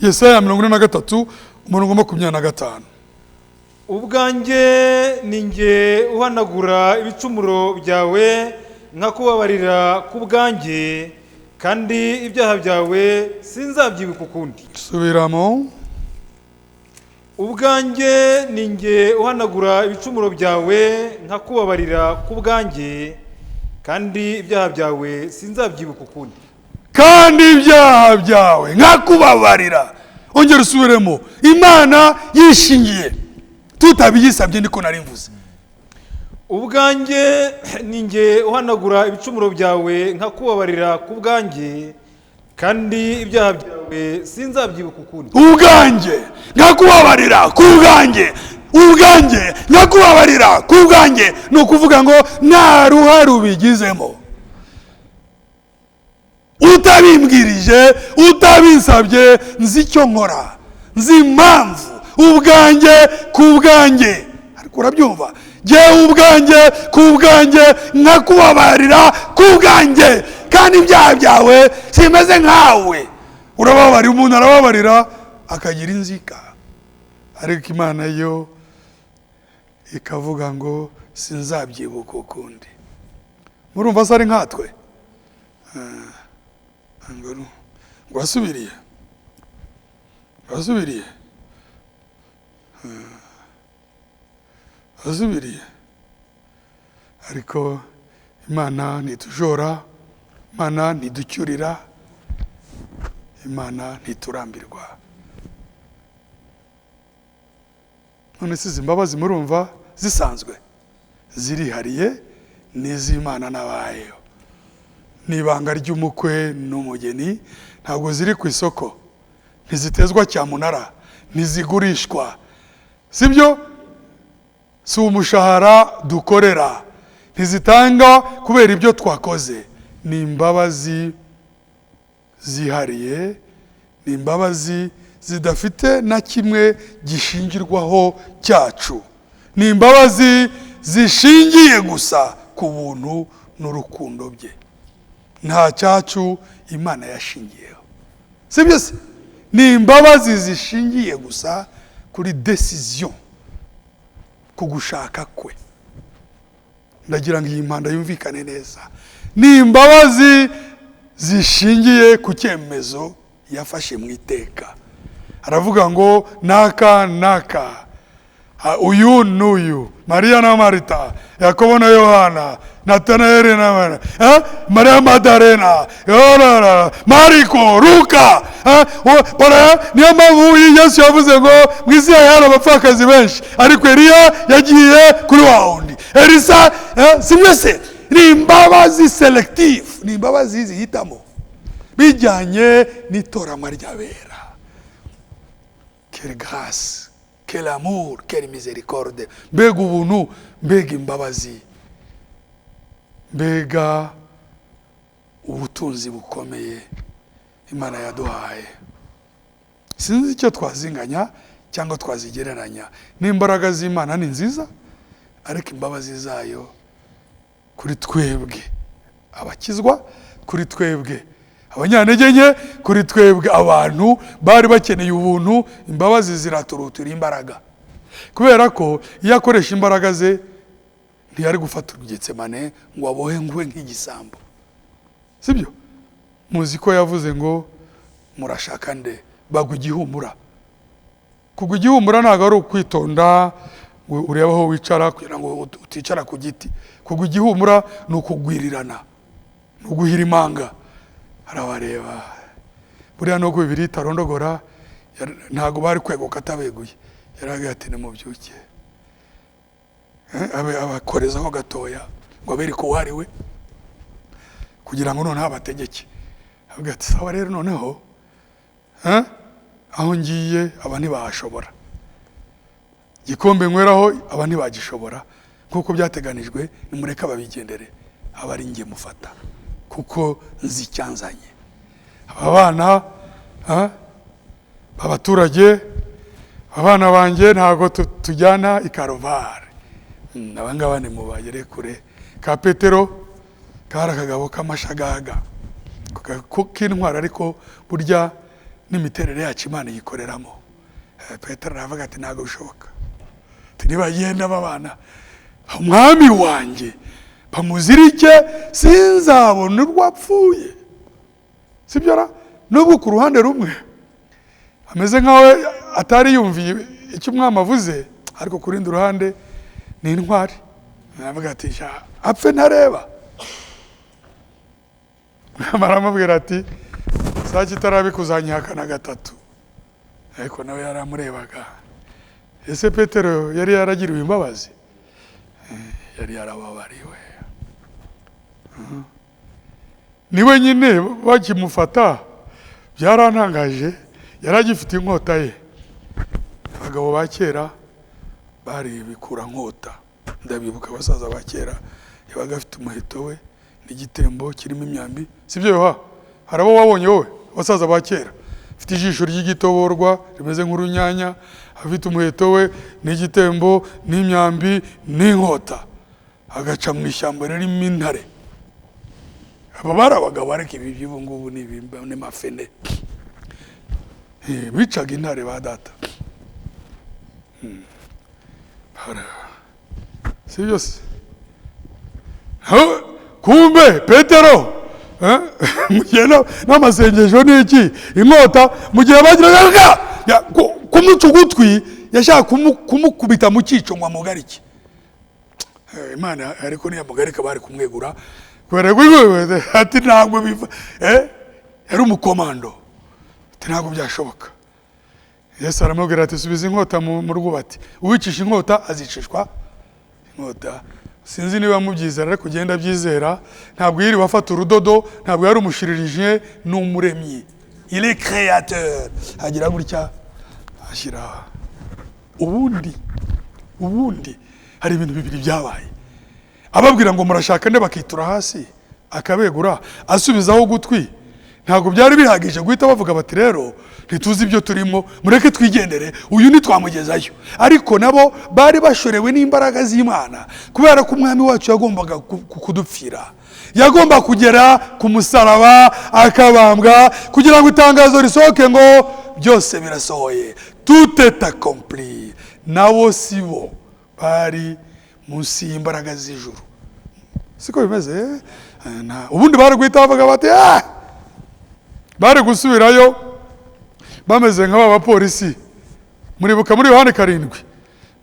S4: Yesaya 53:25.
S3: Ubwanjye ni nge uhanagura ibicumuro byawe, nkakubabarira ku bwanjye, kandi ibyaha byawe sinzabyibuka ukundi.
S4: Subiramo.
S3: Ubwanjye ni nge uhanagura ibicumuro byawe, nkakubabarira ku bwanjye, kandi ibyaha byawe sinzabyibuka ukundi.
S4: Kandi ibyaha byawe nkakubabarira. Ongera usubiremo. Imana yishingiye, tutabiyisabye niko nari mvuze.
S3: Ubwanjye ni nge uhanagura ibicumuro byawe, nkakubabarira ku bwanjye, kandi ibyaha byawe sinzabyibuka ukundi.
S4: Ubwanjye nkakubabarira ku bwanjye, ubwanjye nkakubabarira ku bwanjye, ni ukuvuga ngo nta ruhare ubigizemo. Utabimbwirije, utabinsabye, nzi icyo nkora, nzi impamvu. Ubwanjye ku bwanjye. Ariko urabyumva? Jyewe ubwanjye ku bwanjye nkakubabarira ku bwanjye, kandi ibyaha byawe simeze nkawe. Urababarira, umuntu arababarira akagira inzika, ariko Imana yo ikavuga ngo sinzabyibuka ukundi. murumva se ari nkatwe ngo wasubiriye ariko Imana ntitujora, Imana ntiducyurira, Imana ntiturambirwa. None se izi mbabazi murumva zisanzwe zirihariye n'iz'Imana n'abayo. N'ibanga ry'umukwe n'umugeni ntabwo ziri ku isoko, ntizitezwa cyamunara, ntizigurishwa, sibyo? Si umushahara dukorera, ntizitanga kubera ibyo twakoze. Ni imbabazi zihariye, ni imbabazi zidafite na kimwe gishingirwaho cyacu, ni imbabazi zishingiye gusa ku buntu n'urukundo bye. Nta cyacu Imana yashingiyeho, sibyo se? Ni imbabazi zishingiye gusa kuri decision, ku gushaka kwe. Ndagira ngo iyi mpanda yumvikane neza. Ni imbabazi zishingiye ku cyemezo yafashe mu iteka. Aravuga ngo naka uyu n'uyu, Mariya na Marita, Yakobo na Yohana, Natanayeli na Mariya Madarena, Mariko, Luka. Niyo mpamvu Yesu yavuze ngo mu isi hari abapfakazi benshi, ariko Eliya yagiye kuri wa wundi. Elisa, si mwese? Ni imbabazi selective, ni imbabazi zihitamo bijyanye n'itorama ry'abera. Quelle grâce, quel amour, quelle miséricorde. Mbega ubuntu, mbega imbabazi, mbega ubutunzi bukomeye Imana yaduhaye. Sinzi icyo twazinganya cyangwa twazigereranya. N'imbaraga z'Imana ni nziza, ariko imbabazi zayo kuri twebwe abakizwa, kuri twebwe abanyantege nke, kuri twebwe abantu bari bakeneye ubuntu, imbabazi ziraturutura imbaraga. Kubera ko iyo akoresha imbaraga ze ntiyari gufata Getsemane ngo abohe ngwe nk'igisambo, sibyo? Muzi ko yavuze ngo murashaka nde? Bagwa igihumura. Kugwa igihumura ntabwo ari ukwitonda ureba aho wicara kugira ngo uticara ku giti. Kugwa igihumura ni ukugwirirana, ni uguhira imanga. Arabareba buriya no kubiri itarondogora, ntabwo bari kweguka atabeguye. Yaravuga ati nimubyuke, abakorezaho gatoya ngo abere ko wariwe kugira ngo none abategeke. Avuga ati sawa rero noneho aho ngiye aba ntibashobora, gikombe nyweraho aba ntibagishobora, kuko byateganijwe nimureka babigendere, aba ari ngiye mufata kuko nzi icyanzanye. Aba bana abaturage, abana banjye ntabwo tujyana i Karuvali. Abangaba ni mubagere kure. Ka Petero kari akagabo k'amashagaga k'intwara, ariko burya n'imiterere yacu Imana yikoreramo. Petero aravuga ati ntabwo bishoboka, ntibagenda babana umwami wanjye bamuzirike, sinzabona urwapfuye, sibyo ra? Nubwo ku ruhande rumwe ameze nkawe atari yumviye icyo umwami avuze, ariko ku rundi ruhande ni intwari. Aravuga ati apfe ntareba. Baramubwira ati saa kitarabi kuzanyihakana gatatu, ariko nawe yaramurebaga. Ese Petero yari yaragiriwe imbabazi? Yari yarababariwe. Niwe nyine bakimufata byarantangaje, yaragifite inkota ye. Abagabo ba kera bari bikura nkota, ndabibuka abasaza ba kera yabaga afite umuheto we n'igitembo kirimo imyambi, sibyo yoha? Harabo wabonye wowe abasaza ba kera afite ijisho ry'igitoborwa rimeze nk'urunyanya, afite umuheto we n'igitembo n'imyambi n'inkota, agaca mu ishyamba ririmo intare. Aba bari abagabo, ariko ibi by'ubu ngubu ni mafene. Bicaga intare ba data, si byose. kumbe Petero mugihe n'amasengesho n'iki inkota mu gihe bagiraga kumuca ugutwi yashaka kumukubita mu cyico ngo amugarike. Imana ariko niyamugarika bari kumwegura kubera ati ntabwo biva yari umukomando ati ntabwo byashoboka. Yesu aramubwira ati subiza inkota mu rwubati, uwicisha inkota azicishwa inkota. Sinzi niba mubyizera ariko ugenda byizera. Ntabwo yiri wafata urudodo, ntabwo yari umushiririje, n'umuremyi. Il est créateur. Agira gutya ashyira. Ubundi hari ibintu bibiri byabaye. Ababwira ngo murashaka ne bakitura hasi akabegura asubizaho gutwi. Ntabwo byari bihagije guhita bavuga bati rero ntituzi ibyo turimo, mureke twigendere, uyu ni twamugezayo. Ariko nabo bari bashorewe n'imbaraga z'Imana kubera ko umwami wacu yagombaga kudupfira, yagomba kugera ku musaraba akabambwa kugira ngo itangazo risohoke ngo byose birasohoye, tout est accompli. Nabo sibo bari munsi y'imbaraga z'ijuru, siko bimeze. Ubundi bari guhita bavuga bati bari gusubirayo bameze nk'aba bapolisi. Muribuka muri Yohana 7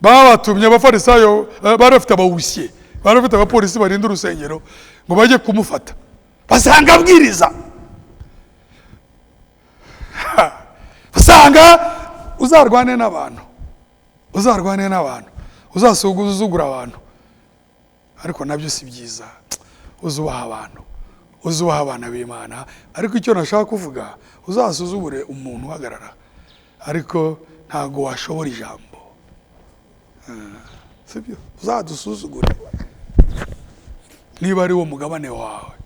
S4: babatumye abafarisayo, bari bafite abawusiye, bari bafite abapolisi barinda urusengero ngo bajye kumufata, basanga abwiriza, basanga uzarwane n'abantu, uzasuzugura abantu, ariko nabyo si byiza. Uzubaha abana b'Imana. Ariko icyo nashaka kuvuga, uzasuzugure umuntu uhagarara, ariko ntago washobora ijambo. Sibyo, uzadusuzugure niba ari wo mugabane wawe,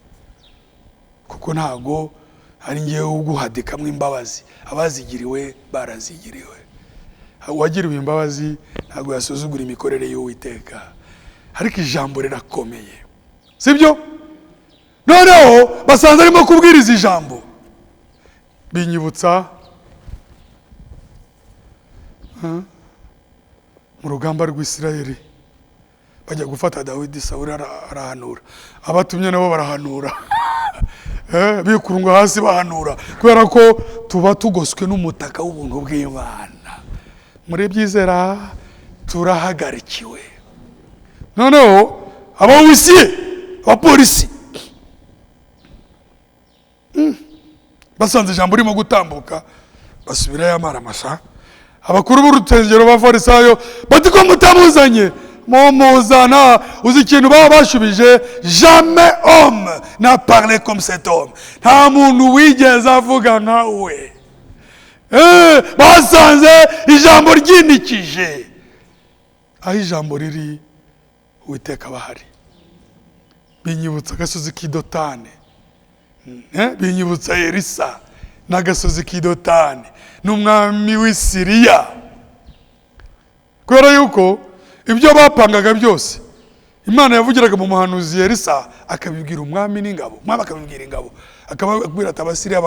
S4: kuko ntago ari ngewe uguhadikamwe imbabazi. Abazigiriwe barazigiriwe. Uwagiriwe imbabazi ntago yasuzugura imikorere y'Uwiteka, ariko ijambo rirakomeye, sibyo? Noneho basanze arimo kubwiriza ijambo, binyibutsa mu rugamba rw'Isirayeli bajya gufata Dawidi. Sawuli arahanura, abatumye nabo barahanura bikurunga hasi bahanura, kubera ko tuba tugoswe n'umutaka w'ubuntu bw'Imana. Muri byizera turahagarikiwe. Noneho abawusiye, abapolisi basanze ijambo rimo gutambuka basubirayo amaramasha. Abakuru b'urusengero b'Abafarisayo bati ko mutamuzanye, mumuzana. Uzi ikintu baba bashubije? Jamais homme n'a parlé comme cet homme. Nta muntu wigeze avuga nkawe. Basanze ijambo ryinikije. Aho ijambo riri Uwiteka bahari. Binyibutsa agasozi k'Idotani, binyibutsa Elisa n'agasozi k'Idotani n'umwami w'i Siriya, kubera yuko ibyo bapangaga byose Imana yavugiraga mu muhanuzi Elisa akabibwira umwami n'ingabo. Umwami akabibwira ingabo, akababwira ati Abasiriya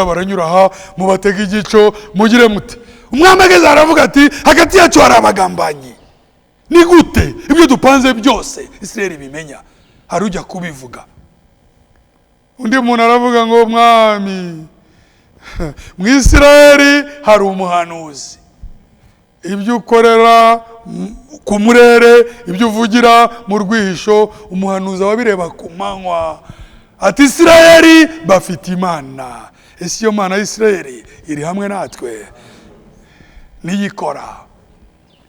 S4: baranyura aha, mubatega igico mugire muti. Umwami ageze aravuga ati hagati yacu hari abagambanyi. Ni gute ibyo dupanze byose Isirayeli bimenya? Hari ujya kubivuga, undi muntu aravuga ngo mwami, mu Isirayeli hari umuhanuzi. Ibyo ukorera ku murere, ibyo uvugira mu rwihisho, umuhanuzi ababireba ku manywa. Ati Isirayeli bafite Imana. Ese iyo Mana y'Isirayeli iri hamwe natwe? Niyikora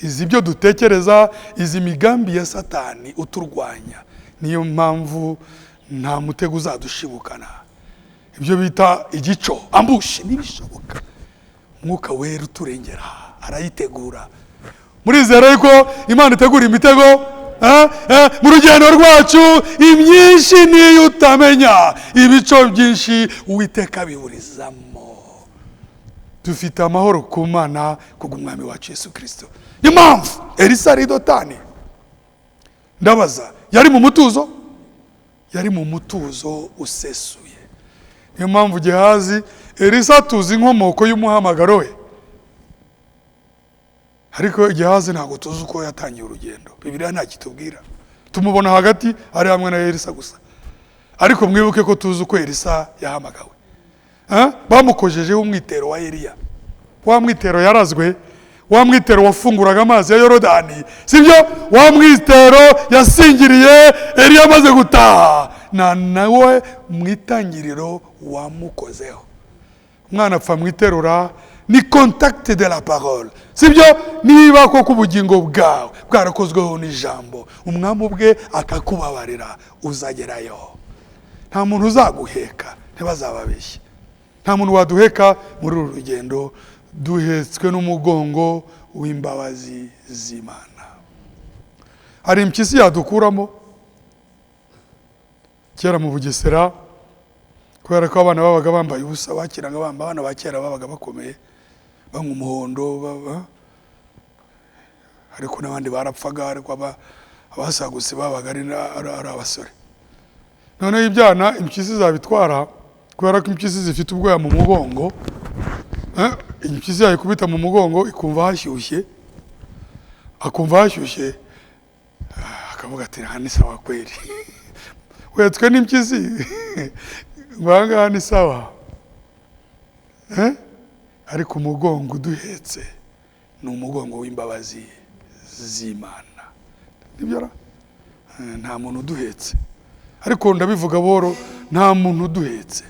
S4: izi byo dutekereza, izi migambi ya Satani uturwanya. Niyo mpamvu nta mutego uzadushibukana. Ibyo bita igico, ambushi, nibishoboka Mwuka Wera uturengera arayitegura. Murizera yuko Imana itegura imitego mu rugendo rwacu? Imyinshi niyo utamenya, ibico byinshi Uwiteka biburizamo. Dufite amahoro ku Mana kubw'umwami wacu Yesu Kristo. Niyo mpamvu Elisa ari Dotani. Ndabaza, yari mu mutuzo? Yari mu mutuzo usesuye. Niyo mpamvu Gehazi, Elisa tuzi inkomoko y'umuhamagaro we, ariko Gehazi ntabwo tuzi uko yatangiye urugendo. Bibiliya nta kitubwira. tumubona hagati ari hamwe na Elisa gusa. Ariko mwibuke ko tuzi uko Elisa yahamagawe. Bamukojejeho umwitero wa Eliya. Wa mwitero yarazwe, wa mwitero wafunguraga amazi ya Yorodani, sibyo? Wa mwitero yasingiriye Eliya amaze gutaha, nawe mwitangiriro wamukozeho. Umwana apfa mwiterura ni contact de la parole, sibyo? Niba koko ubugingo bwawe bwarakozweho n'ijambo, umwami ubwe akakubabarira, uzagerayo. Nta muntu uzaguheka, ntibazababeshye. Nta muntu waduheka muri uru rugendo, duhetswe n'umugongo w'imbabazi z'Imana. Hari impyisi yadukuramo. Kera mu Bugesera, kubera ko abana babaga bambaye ubusa, bakiraga abana ba kera babaga bakomeye, banywa umuhondo, ariko n'abandi barapfaga, ariko abasagutse babaga ari abasore. Noneho ibyana impyisi zabitwara, kubera ko impyisi zifite ubwoya mu mugongo, impyisi yayikubita mu mugongo ikumva hashyushye, akavuga ati nta ni sawa kweri. Wetswe n'impyisi ngaha ni sawa, ariko umugongo duhetse ni umugongo w'imbabazi z'Imana. Nibyo nta muntu duhetse, ariko ndabivuga boro, nta muntu duhetse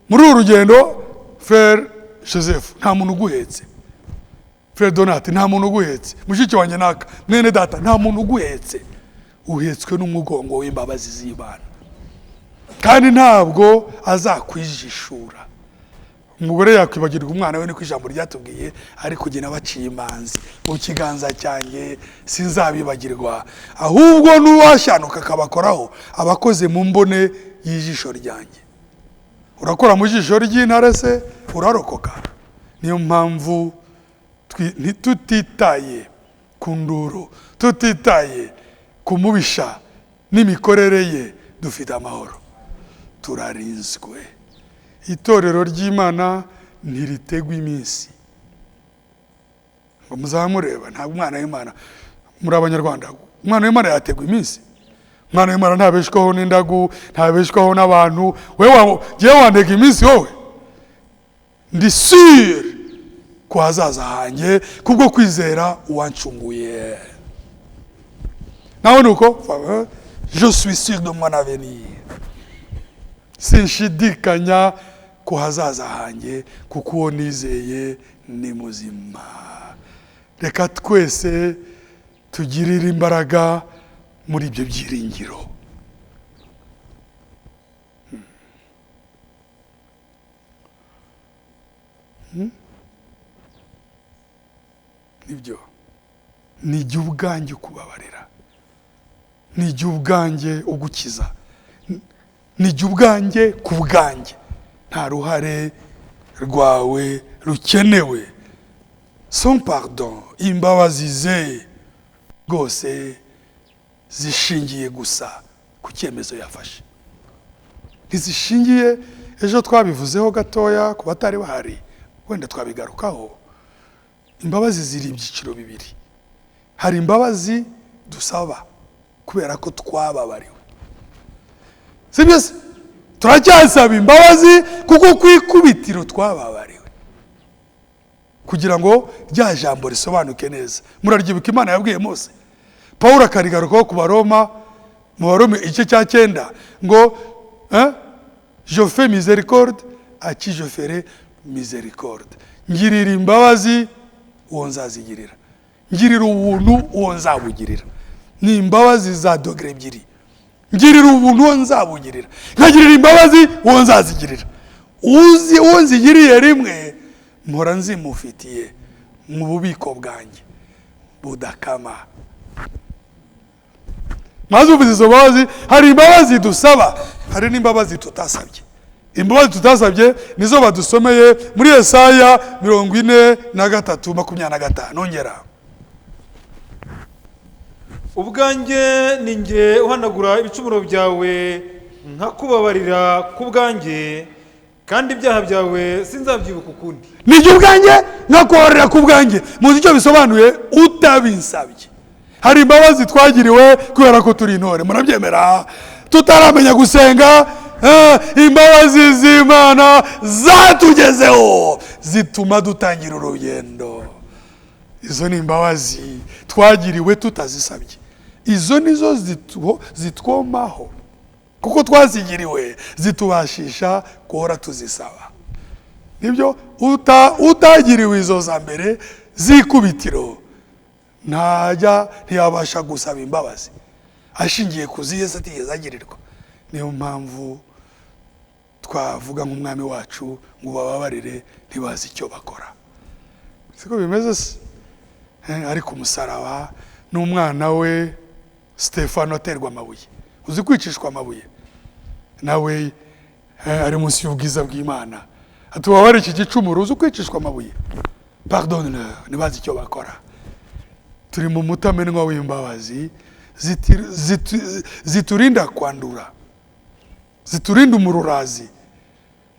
S4: muri uru rugendo. Frère Joseph nta muntu uguhetse, Frère Donat nta muntu uguhetse, mushiki wanjye naka mwene data nta muntu uguhetse. Uhetswe n'umugongo w'imbabazi z'Imana, kandi ntabwo azakwijishura. Umugore yakwibagirwa umwana we, niko ijambo ryatubwiye, ariko jye nabaciye imanzi mu kiganza cyanjye sinzabibagirwa, ahubwo n'uwashyanuka akabakoraho abakoze mu mbone y'ijisho ryanjye. Urakora mu jisho ry'intare se urarokoka? Niyo mpamvu tutitaye ku nduru, tutitaye ku mubisha n'imikorere ye, dufite amahoro, turarinzwe. Itorero ry'Imana ntiritegwa iminsi ngo muzamureba. Ntabwo umwana w'Imana, muri Abanyarwanda, umwana w'Imana yategwa iminsi. Umwana w'Imana ntabeshwaho n'indagu, ntabeshwaho n'abantu. Wewe giye wandega iminsi wowe? Ndi sûr ko hazaza hanjye kubwo kwizera uwancunguye. Nawe nuko je suis sûr de mon avenir. Sinshidikanya ko hazaza hanjye kuko uwo nizeye ni muzima. Reka twese tugirire imbaraga muri ibyo byiringiro. Nibyo, ni jye ubwanjye kubabarira, ni jye ubwanjye ugukiza, ni jye ubwanjye ku bwanjye. Nta ruhare rwawe rukenewe. Son pardon, imbabazi ze rwose zishingiye gusa ku cyemezo yafashe, ntizishingiye. Ejo twabivuzeho gatoya ku batari bahari, wenda twabigarukaho. Imbabazi ziri ibyiciro bibiri. Hari imbabazi dusaba kubera ko twababariwe, sibyo se? Turacyasaba imbabazi kuko kwikubitiro twababariwe, kugira ngo rya jambo risobanuke neza. Muraryibuka Imana yabwiye Mose, Paulo akarigarukaho ku Baroma, mu Baroma igice cya 9 ngo je fais miséricorde à qui je ferai miséricorde. Ngirira imbabazi uwo nzazigirira, ngirira ubuntu uwo nzabugirira. Ni imbabazi za dogere ebyiri. Ngirira ubuntu uwo nzabugirira, nkagirira imbabazi uwo nzazigirira. Uzi uwo nzigiriye rimwe, mpora nzimufitiye mu bubiko bwanjye budakama. Maze uvuze izo mbabazi, hari imbabazi dusaba, hari n'imbabazi tutasabye. Imbabazi tutasabye nizo badusomeye muri Yesaya 43:25. Nongera,
S3: ubwanjye ni nge uhanagura ibicumuro byawe, nkakubabarira ku bwanjye, kandi ibyaha byawe sinzabyibuka ukundi.
S4: Ni jye ubwanjye nkakubabarira ku bwanjye. Muzi icyo bisobanuye? Utabinsabye. hari imbabazi twagiriwe kubera ko turi intore, murabyemera? Tutaramenya gusenga, imbabazi z'Imana zatugezeho zituma dutangira urugendo. Izo ni imbabazi twagiriwe tutazisabye. Izo nizo zitwomaho kuko twazigiriwe, zitubashisha guhora tuzisaba. Nibyo utagiriwe izo za mbere zikubitiro ntiyabasha gusaba imbabazi ashingiye kuziye atigeze agirirwa. Niyo mpamvu twavuga nk'umwami wacu ngo bababarire ntibazi icyo bakora. Siko bimeze se? Ariko umusaraba n'umwana we Stefano aterwa amabuye, uzi kwicishwa amabuye, nawe ari munsi y'ubwiza bw'Imana. Atubabare iki gicumuro, uzi kwicishwa amabuye, pardonne-leur, ntibazi icyo bakora. Turi mu mutamenwa w'imbabazi ziturinda kwandura, ziturinda umururazi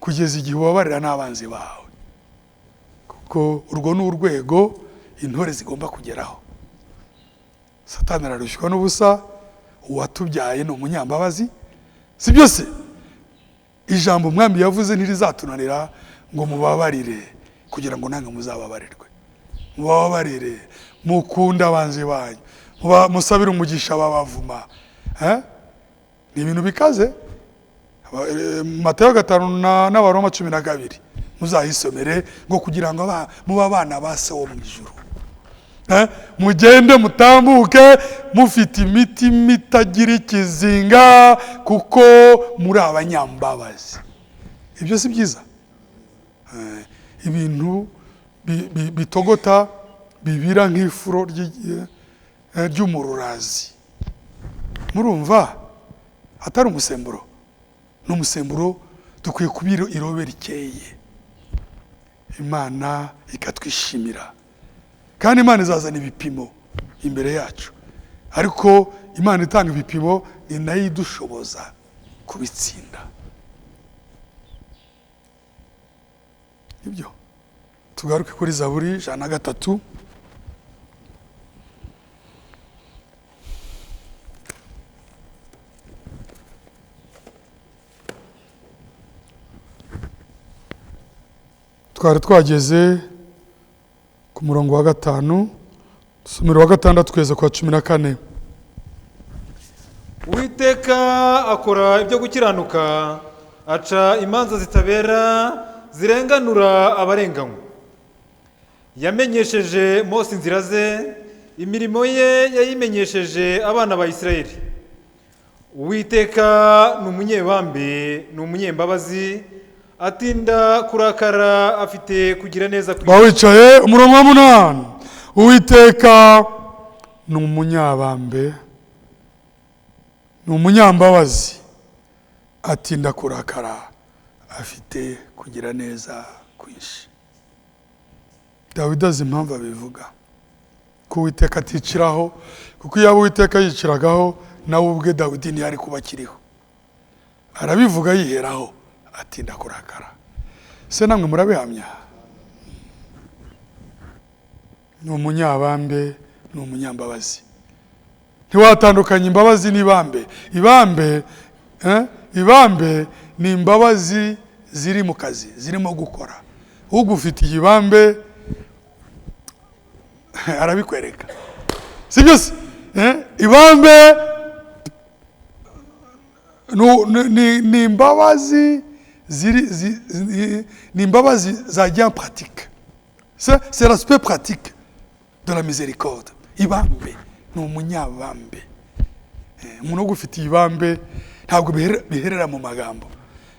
S4: kugeza igihe ubabarira n'abanzi bawe, kuko urwo ni urwego intore zigomba kugeraho. Satani ararushywa n'ubusa, uwatubyaye ni umunyambabazi, si byose? Ijambo umwami yavuze ntirizatunanira ngo mubabarire kugira ngo nange muzababarirwe. Mubabarire, mukunda abanzi banyu, musabire umugisha babavuma. Ni ibintu bikaze. Matayo 5 n'Abaroma 12 muzahisomere ngo kugira ngo muba abana ba Se wo mu ijuru. Mugende mutambuke mufite imitima itagira ikizinga kuko muri abanyambabazi. Ibyo si byiza? Ibintu bitogota bibira nk'ifuro ry'umururazi, murumva atari umusemburo, n'umusemburo dukwiye kubira irobe rikeye, Imana ikatwishimira. Kandi Imana izazana ibipimo imbere yacu, ariko Imana itanga ibipimo ni nayo idushoboza kubitsinda. Ibyo tugaruke kuri Zaburi 103. Twari twageze ku murongo wa 5, dusomera wa 6 tweza kwa 14.
S3: Uwiteka akora ibyo gukiranuka, aca imanza zitabera, zirenganura abarenganywa. Yamenyesheje Mose inzira ze, imirimo ye yayimenyesheje abana ba Isirayeli. Uwiteka ni umunyebambe, ni umunyembabazi, atinda kurakara, afite kugira neza.
S4: Bawicaye umurongo wa 8. Uwiteka ni umunyabambe, ni umunyambabazi, atinda kurakara, afite kugira neza kwinshi. Dawidi azi impamvu abivuga ko Uwiteka aticiraho, kuko iyo Uwiteka yiciragaho nawe ubwe Dawidi ntiyari kuba akiriho. Arabivuga yiheraho, atinda kurakara. Se namwe murabihamya? Ni umunyabambe, ni umunyambabazi. Ntiwatandukanya imbabazi n'ibambe. Ibambe ni imbabazi ziri mu kazi, zirimo gukora. Ugufitiye ibambe arabikwereka, si byose? Ibambe ni imbabazi ni imbabazi zajya en pratique. C'est l'aspect pratique de la miséricorde. Ibambe ni umunyabambe. Umuntu ugufitiye ibambe ntabwo biherera mu magambo,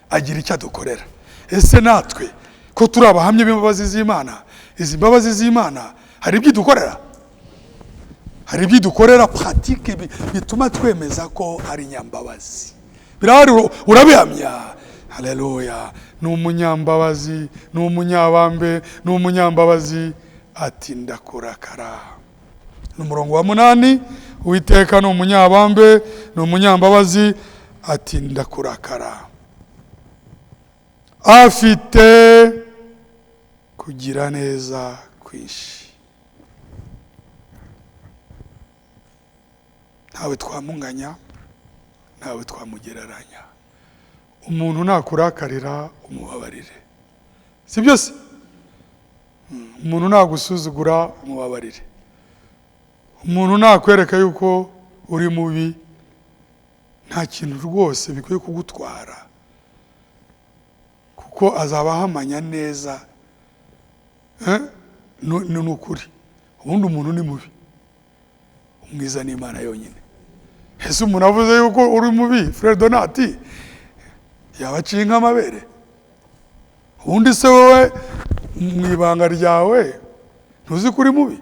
S4: agira icyo adukorera. Ese natwe ko turi abahamya b'imbabazi z'Imana, izi mbabazi z'Imana hari ibyo dukorera, hari ibyo dukorera pratique bituma twemeza ko ari nyambabazi. Birahari, urabihamya? Haleluya. Ni umunyambabazi, ni umunyabambe, ni umunyambabazi, atinda kurakara. N'umurongo wa 8. Uwiteka ni umunyabambe, ni umunyambabazi, atinda kurakara, afite kugira neza kwinshi. ntawe twamunganya, ntawe twamugereranya. Umuntu nakurakarira umubabarire, si byose? Umuntu nagusuzugura umubabarire. Umuntu nakwereka yuko uri mubi, nta kintu rwose bikwiye kugutwara, kuko azaba ahamanya neza ni ukuri. Ubundi umuntu ni mubi, umwiza ni Imana yonyine. Ese umuntu avuze yuko uri mubi, Frere Donati, yabaciye nk'amabere? Ubundi se wowe mu ibanga ryawe ntuzi ko uri mubi?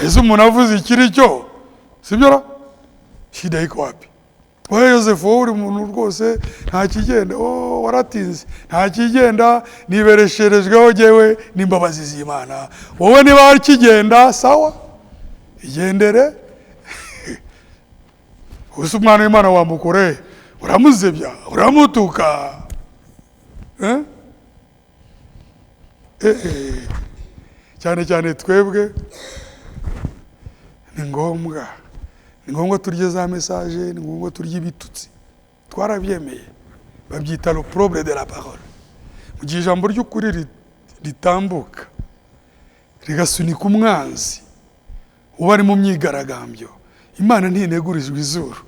S4: Ese umuntu avuze ikiri cyo, sibyo ra? Shida iko wapi? Wowe Yosefu, wowe uri umuntu rwose nta kigenda, waratinze, nta kigenda, niberesherejweho jyewe n'imbabazi z'Imana. Wowe niba hari kigenda, sawa, igendere. Uzi umwana w'Imana wamukore, uramuzebya, uramutuka. Cyane cyane twebwe ni ngombwa turye za message, ni ngombwa turye ibitutsi. Twarabyemeye, babyita le problème de la parole. Mu gihe ijambo ry'ukuri ritambuka rigasunika umwanzi uba ari mu myigaragambyo, Imana ntinegurizwa izuru.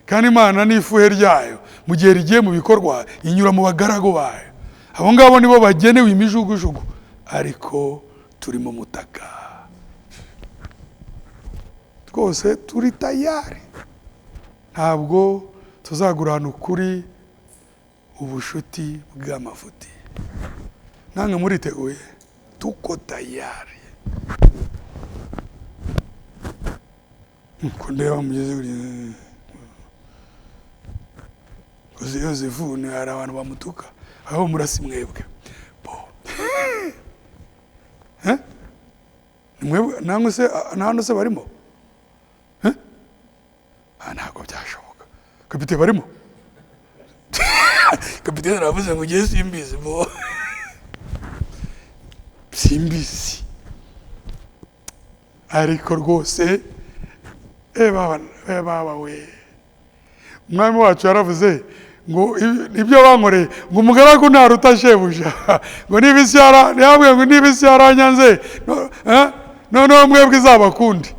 S4: Kandi Imana n'ifuhe ryayo mu gihe rigiye mu bikorwa inyura mu bagaragu bayo. Abo ngabo nibo bagenewe imijugujugu, ariko turi mu mutaka. Twose turi tayari, ntabwo tuzagurana ukuri ubushuti bw'amafuti. Namwe muriteguye? Tuko tayari. Kundeba mugeze kuri Yosefu, ni hari abantu bamutuka, aho murasi mwebwe. Namwe se nahano se barimo? Ntabwo byashoboka. Kapiteni barimo? Kapiteni aravuze ngo ugiye simbizi bo. Simbizi. Ariko rwose baba we. Umwami wacu yaravuze ngo ibyo bankoreye, ngo umugaragu ntaruta shebuja, ngo nibisiara yabwiye ngo nibisiara nyanze no mwebwe izabakundi.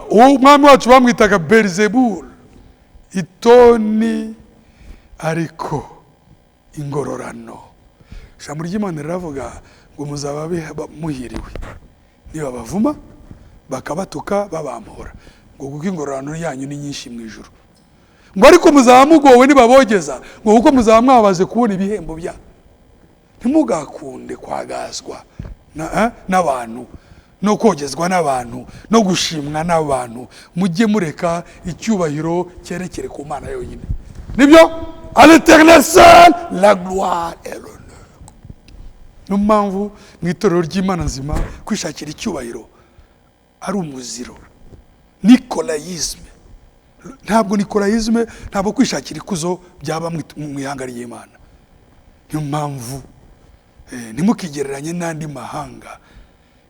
S4: Umwami wacu bamwitaga Beelzebul, itoni ariko ingororano. Ijambo ry'Imana riravuga ngo muzaba muhiriwe niba bavuma bakabatuka babamura, ngo kuko ingororano yanyu ni nyinshi mu ijuru. Ngo ariko muzaba mugowe nibabogeza, ngo kuko muzaba mwabaze kubona ibihembo bya. Ntimugakunde kwagazwa n'abantu, no kogezwa n'abantu, no gushimwa n'abantu. Mujye mureka icyubahiro cyerekere ku Mana yonyine. Nibyo? À l'Éternel seul la gloire et l'honneur. No mpamvu mu itorero ry'Imana nzima kwishakira icyubahiro ari umuziro. Nicolayisme. Ntabwo Nicolayisme, ntabwo kwishakira ikuzo byaba mu ihanga ry'Imana. Niyo mpamvu ntimukigereranye n'andi mahanga.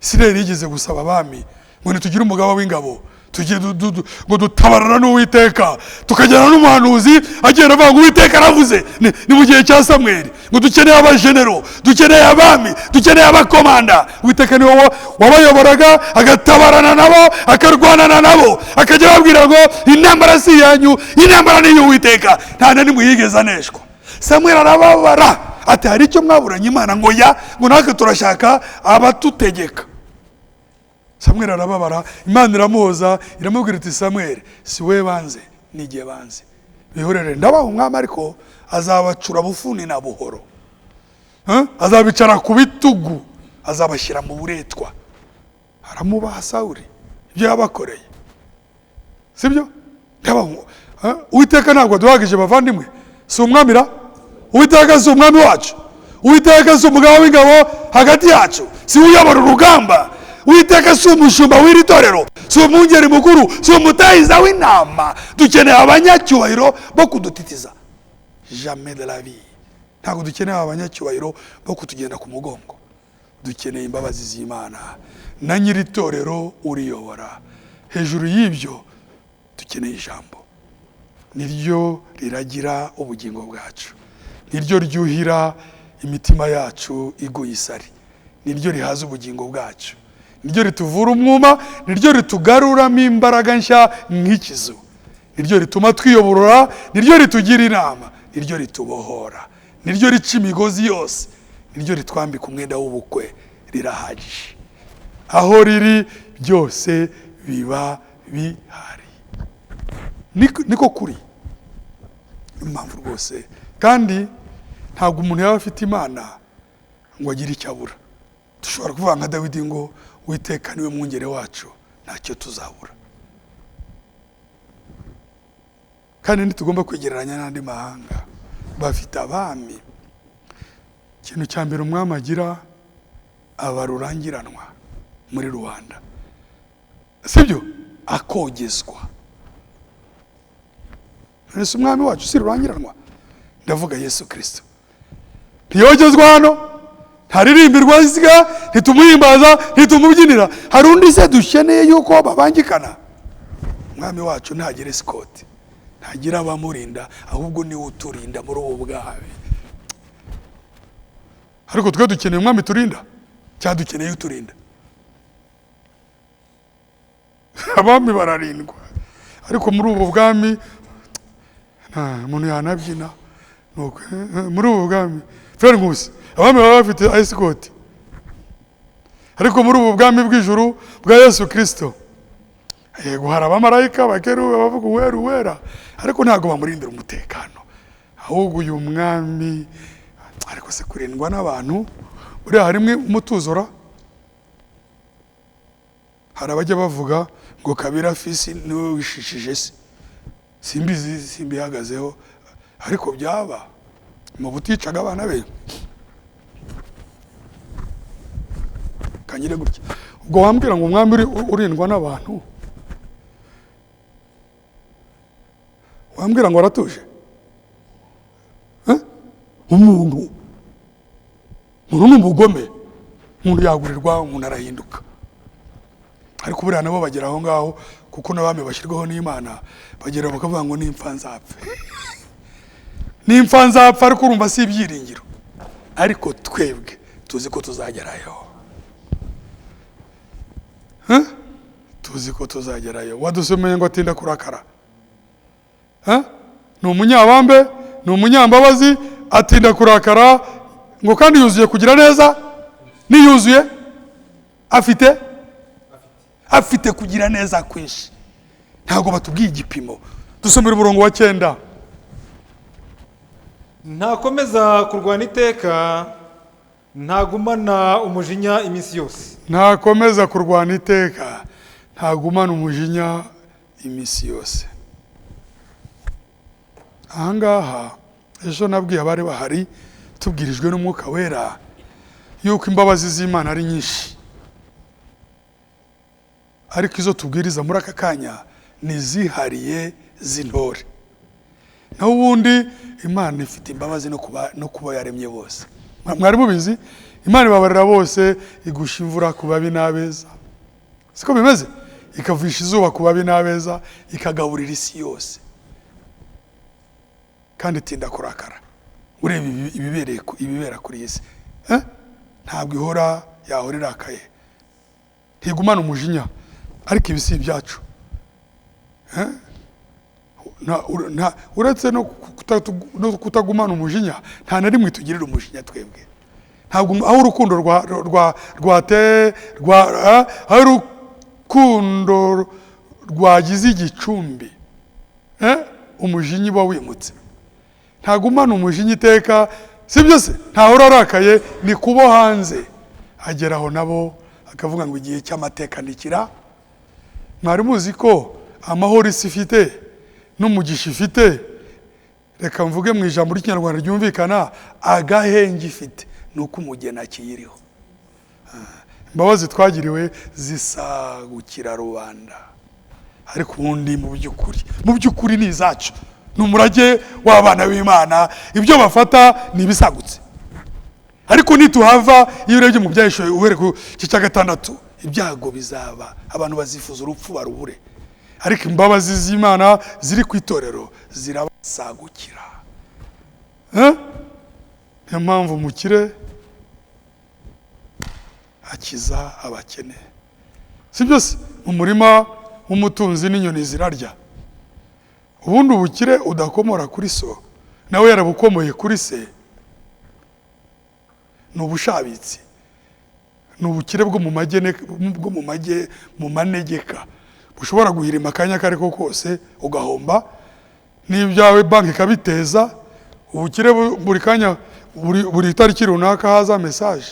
S4: Isirayeli yigeze gusaba abami ngo nitugire umugaba w'ingabo, tugiye ngo dutabarana n'Uwiteka, tukagera n'umuhanuzi agenda avuga ngo Uwiteka aravuze. Ni mu gihe cya Samweli ngo dukeneye abajenero, dukeneye abami, dukeneye abakomanda. Uwiteka niwe wabayoboraga, agatabarana nabo, akarwanana nabo, akajya babwira ngo intambara si yanyu, intambara ni y'Uwiteka. Nta na nimwe yigeze aneshwa. Samweli arababara ati hari icyo mwaburanye Imana, ngo ngo natwe turashaka abatutegeka. Samweli arababara, Imana iramuhoza, iramubwira iti Samweli, si we banze, n'igihe banze. Bihorere ndabaha umwami, ariko azabacura bufuni na buhoro. Azabicara ku bitugu, azabashyira mu buretwa. Aramubaha Sawuli ibyo yabakoreye, sibyo? Uwiteka ntabwo aduhagije bavandimwe. Si umwami ra? Uwiteka si umwami wacu? Uwiteka si umugaba w'ingabo hagati yacu? Si uyobora urugamba? Uwiteka si umushumba w'iri torero? Si umwungeri mukuru? Si umutahiza w'intama? Dukeneye abanyacyubahiro bo kudutitiza. Jamais de la vie. Ntabwo dukeneye abanyacyubahiro bo kutugenda ku mugongo. dukeneye imbabazi z'Imana na nyiri itorero uriyobora. Hejuru y'ibyo dukeneye ijambo, niryo riragira ubugingo bwacu, niryo ryuhira imitima yacu iguye isari, niryo rihaza ubugingo bwacu, niryo rituvura umwuma, niryo ritugaruramo imbaraga nshya nk'ikizu, niryo rituma twiyoborora, niryo ritugira inama, niryo ritubohora, niryo rica imigozi yose, niryo ritwambika umwenda w'ubukwe. Rirahagije, aho riri byose biba bihari. Niko kuri impamvu rwose, kandi ntabwo umuntu yaba afite Imana ngo agire icyo abura. Dushobora kuvuga nka Dawidi ngo Uwiteka niwe mwungere wacu, ntacyo tuzabura. Kandi ntitugomba kwegereranya n'andi mahanga, bafite abami. Ikintu cya mbere umwami agira, aba rurangiranwa muri rubanda, sibyo? Akogezwa. Yesu umwami wacu si rurangiranwa? Ndavuga Yesu Kristo. Ntiyogezwa hano, ntaririmbirwa isiga, ntitumuhimbaza, ntitumubyinira. Hari undi se dukeneye yuko babangikana? Umwami wacu ntagira escort, ntagira abamurinda, ahubwo niwe uturinda muri ubu bwawe. Ariko twe dukeneye umwami turinda, cyangwa dukeneye uturinda? Abami bararindwa, ariko muri ubu bwami umuntu yanabyina. Muri ubu bwami Frere Nkusi, abami baba bafite escort, ariko muri ubu bwami bw'ijuru bwa Yesu Kristo, yego hari abamarayika bakerubi bavuga uwera uwera, ariko ntabwo bamurindira umutekano. Ahubwo uyu mwami, ariko se kurindwa n'abantu, uriya harimwe umutuzora. Hari abajya bavuga ngo Kabira Fisi niwe wishishije se, simbizi, simbihagazeho, ariko byaba mu buticaga abana be. Kanyire gutya, ubwo wambwira ngo umwami urindwa n'abantu, wambwira ngo aratuje? Umuntu ni umugome, umuntu yagurirwa, umuntu arahinduka. Ariko buriya nabo bagera aho ngaho, kuko n'abami bashyirwaho n'Imana, bagera bakavuga ngo nimpfa nzapfe. Nimpfa nzapfa, ariko urumva si ibyiringiro. Ariko twebwe tuzi ko tuzagerayo, tuzi ko tuzagerayo. Wadusomeye ngo atinda kurakara, ni umunyabambe, ni umunyambabazi, atinda kurakara, ngo kandi yuzuye kugira neza. Niyuzuye afite kugira neza kwinshi. Ntabwo batubwiye igipimo. Dusomera umurongo wa 9.
S3: Ntakomeza kurwana iteka, ntagumana umujinya iminsi yose.
S4: Ntakomeza kurwana iteka, ntagumana umujinya iminsi yose. Ahangaha ejo nabwiye abari bahari, tubwirijwe n'Umwuka Wera yuko imbabazi z'Imana ari nyinshi, ariko izo tubwiriza muri aka kanya nizihariye z'intore. Naho ubundi Imana ifite imbabazi no kuba yaremye bose. Mwari mubizi, Imana ibabarira bose, igusha imvura ku babi n'abeza, siko bimeze? Ikavisha izuba ku babi n'abeza, ikagaburira isi yose, kandi itinda kurakara. Ureba ibibera kuri isi, ntabwo yahora irakaye, ntigumana umujinya. Ariko ibisi ibyacu, uretse no kutagumana umujinya, nta na rimwe tugirira umujinya twebwe. Ntabwo aho urukundo aho urukundo rwagize igicumbi, umujinya uba wimutse. Ntagumana umujinya iteka, sibyo se? Ntahora arakaye, ni kubo hanze ageraho nabo akavuga ngo igihe cy'amateka nikira. Mwari muzi ko amahoro isi ifite n'umugisha ifite, reka mvuge mu ijambo ry'Ikinyarwanda ryumvikana, agahenge ifite nuko umugeni akiyiriho. Imbabazi twagiriwe zisagukira rubanda, ariko ubundi mu by'ukuri ni izacu, ni umurage w'abana b'Imana. Ibyo bafata ni ibisagutse. ariko nituhava iyo urebye mu byahishuwe uhere ku gice cya 6 ibyago bizaba, abantu bazifuza urupfu barubure, ariko imbabazi z'Imana ziri ku itorero zirabasagukira. Niyo mpamvu umukire akiza abakene, si byose mu murima w'umutunzi n'inyoni zirarya. Ubundi ubukire udakomora kuri so nawe yarabukomoye kuri se, ni ubushabitsi, ni ubukire bwo mu manegeka bushobora guhirima akanya kariko kose ugahomba, n'ibyawe banki ikabiteza. Ubukire buri kanya, buri tariki runaka haza message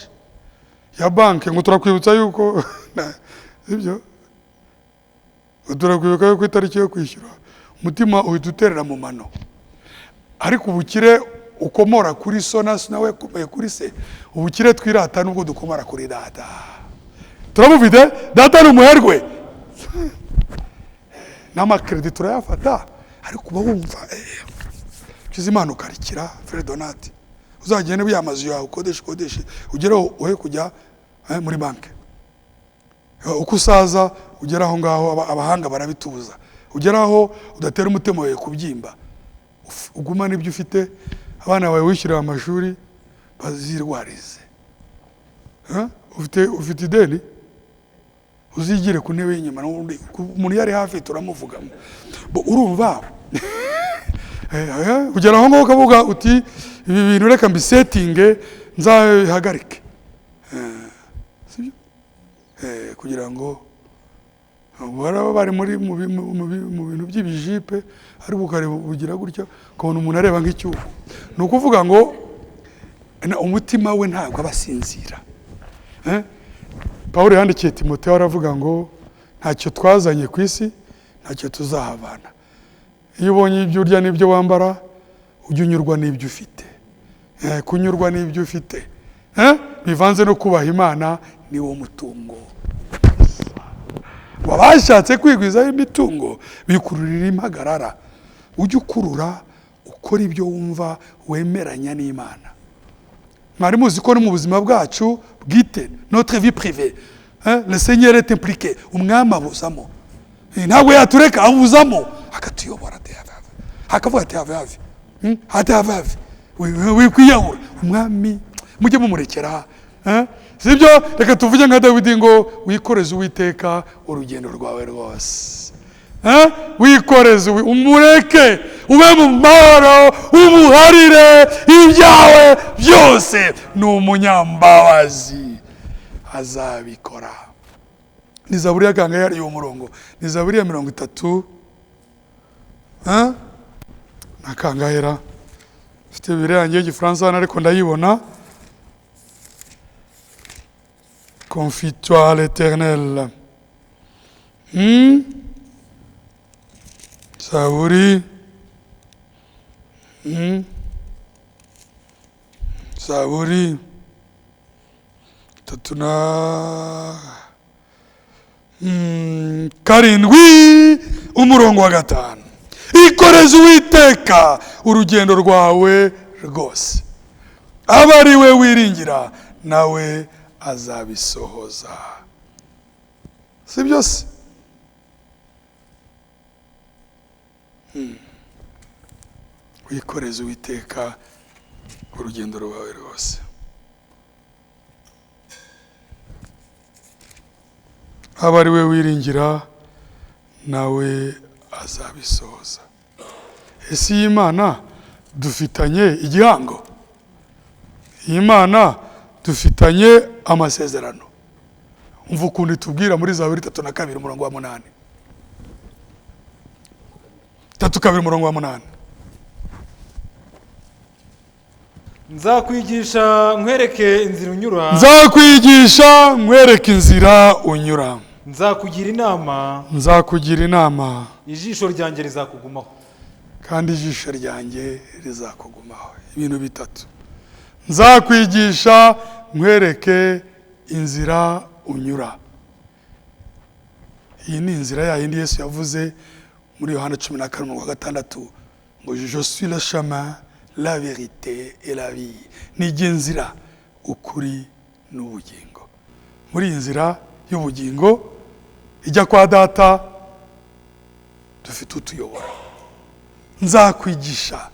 S4: ya banki ngo turakwibutsa yuko ibyo turakwibuka yuko itariki yo kwishyura, umutima uhita uterera mu mano. Ariko ubukire ukomora kuri so nawe kumeye kuri se, ubukire twirata nubwo dukomora kuri data. Turabufite, data ni umuherwe n'amakredi turayafata, ariko uba wumva ukiza Imana ukarikira. Frere Donati, uzagende biyamazu yawe ukodeshe ugeraho uhe kujya muri banki, uko usaza ugeraho ngaho abahanga barabitubuza, ugeraho udatera umutima wawe kubyimba, ugumana ibyo ufite, abana bawe wishyurira amashuri bazirwarize. Ufite ideni uzigire ku ntebe y'inyuma, umuntu yari hafi turamuvugamo. Urumva ugeraho ngaho ukavuga uti ibi bintu reka mbisetinge nzahagarike, kugira ngo baraba bari mu bintu by'ibijipe, ariko ukareba ugira gutya ukabona umuntu areba nk'icyuho. Ni ukuvuga ngo umutima we ntabwo abasinzira. Pawulo yandikiye Timoteyo aravuga ngo ntacyo twazanye ku isi, ntacyo tuzahabana. Iyo ubonye ibyo urya n'ibyo wambara, ujye unyurwa n'ibyo ufite. Kunyurwa n'ibyo ufite bivanze no kubaha Imana ni wo mutungo. Wabashatse kwigwizaho imitungo bikururira impagarara. Ujye ukurura ukora ibyo wumva wemeranya n'Imana. Mwari muzi ko no mu buzima bwacu bwite, notre vie privée, le Seigneur est impliqué. Umwami abuzamo, ntabwo yatureka, abuzamo akatuyobora akavuga ati have wikwiyahura. Umwami mujye mumurekera, sibyo? Reka tuvuge nka Dawidi ngo wikoreze Uwiteka urugendo rwawe rwose. Wikoreze, umureke ube mu mahoro, umuharire ibyawe byose. Ni umunyambabazi, azabikora. Ni Zaburi ya kangahe yari uwo murongo? Ni Zaburi ya 30 na kangahera. Mfite Bibiliya yanjye y'Igifaransa ariko ndayibona. Confie-toi à l'Éternel. Zaburi Zaburi 37 umurongo wa 5. Ikoreze Uwiteka urugendo rwawe rwose, aba ari we wiringira nawe azabisohoza. Si byose? Wikoreze Uwiteka urugendo rwawe rwose, aba ari we wiringira nawe azabisohoza. Ese iyi Imana dufitanye igihango, iyi Imana dufitanye amasezerano. Umva ukuntu itubwira muri Zaburi 32 umurongo wa 8. 32 umurongo wa 8.
S3: Nzakwigisha nkwereke inzira unyura.
S4: Nzakwigisha nkwereke inzira unyura.
S3: Nzakugira inama.
S4: Nzakugira inama.
S3: Ijisho ryanjye rizakugumaho.
S4: Kandi ijisho ryanjye rizakugumaho. Ibintu bitatu. Nzakwigisha nkwereke inzira unyura. Iyi ni inzira ya yindi Yesu yavuze muri Yohana 14:6 ngo je suis le chemin, la vérité et la vie. Ni inzira ukuri n'ubugingo. Muri iyi nzira y'ubugingo ijya kwa data dufite utuyobora. Nzakwigisha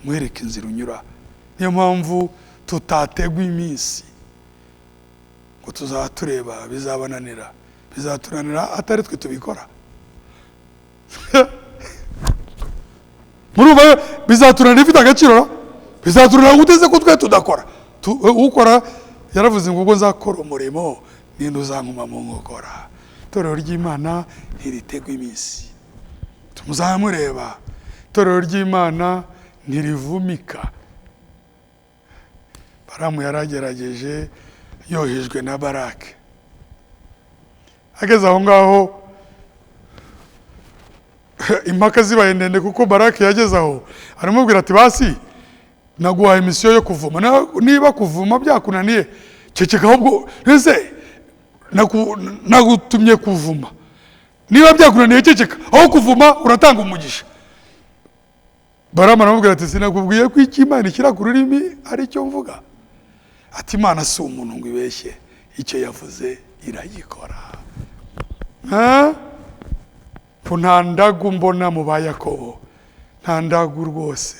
S4: mwereke inzira unyura. Niyo mpamvu tutategwa iminsi ngo tuzaba tureba bizabananira, bizatunanira atari twe tubikora. Murumva bizatunanira ifite agaciro, bizatunanira guteze ko twe tudakora. Ukora yaravuze ngo ubwo nzakora umurimo ninde uzankuma mu nkokora. Itorero ry'Imana ntiritegwa iminsi, muzamureba. Itorero ry'Imana ntirivumika. Baramu yaragerageje yohejwe na Barake. Ageze aho ngaho impaka zibaye ndende kuko Barake yageze aho aramubwira ati basi naguhaye misiyo yo kuvuma, niba kuvuma byakunaniye ceceka ahubwo ese nagutumye kuvuma, niba byakunaniye ceceka, aho kuvuma uratanga umugisha. Baramu aramubwira ati sinakubwiye ko iki Imana ishyira ku rurimi ari cyo mvuga? Ati Imana si umuntu ngo ibeshye, icyo yavuze iragikora. Nta ndagu mbona mu ba Yakobo, nta ndagu rwose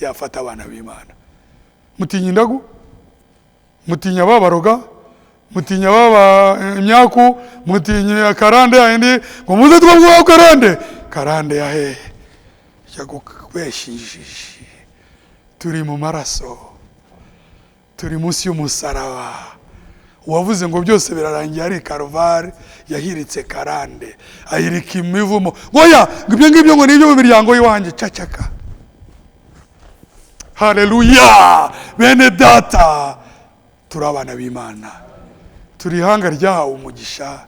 S4: yafata abana b'Imana. Mutinya indagu, mutinya babaroga, mutinya baba imyaku, mutinya karande yandi ngo muze twabwo karande ya hehe yakubeshishije. Turi mu maraso, turi munsi y'umusaraba. Uwavuze ngo byose birarangiye ari Karuvali yahiritse karande, ahirika imivumo. Ngoya ngibyo ngibyo ngo nibyo mu miryango yiwanje cacaka. Haleluya! Bene data, turi abana b'Imana, turi ihanga ryahawe umugisha.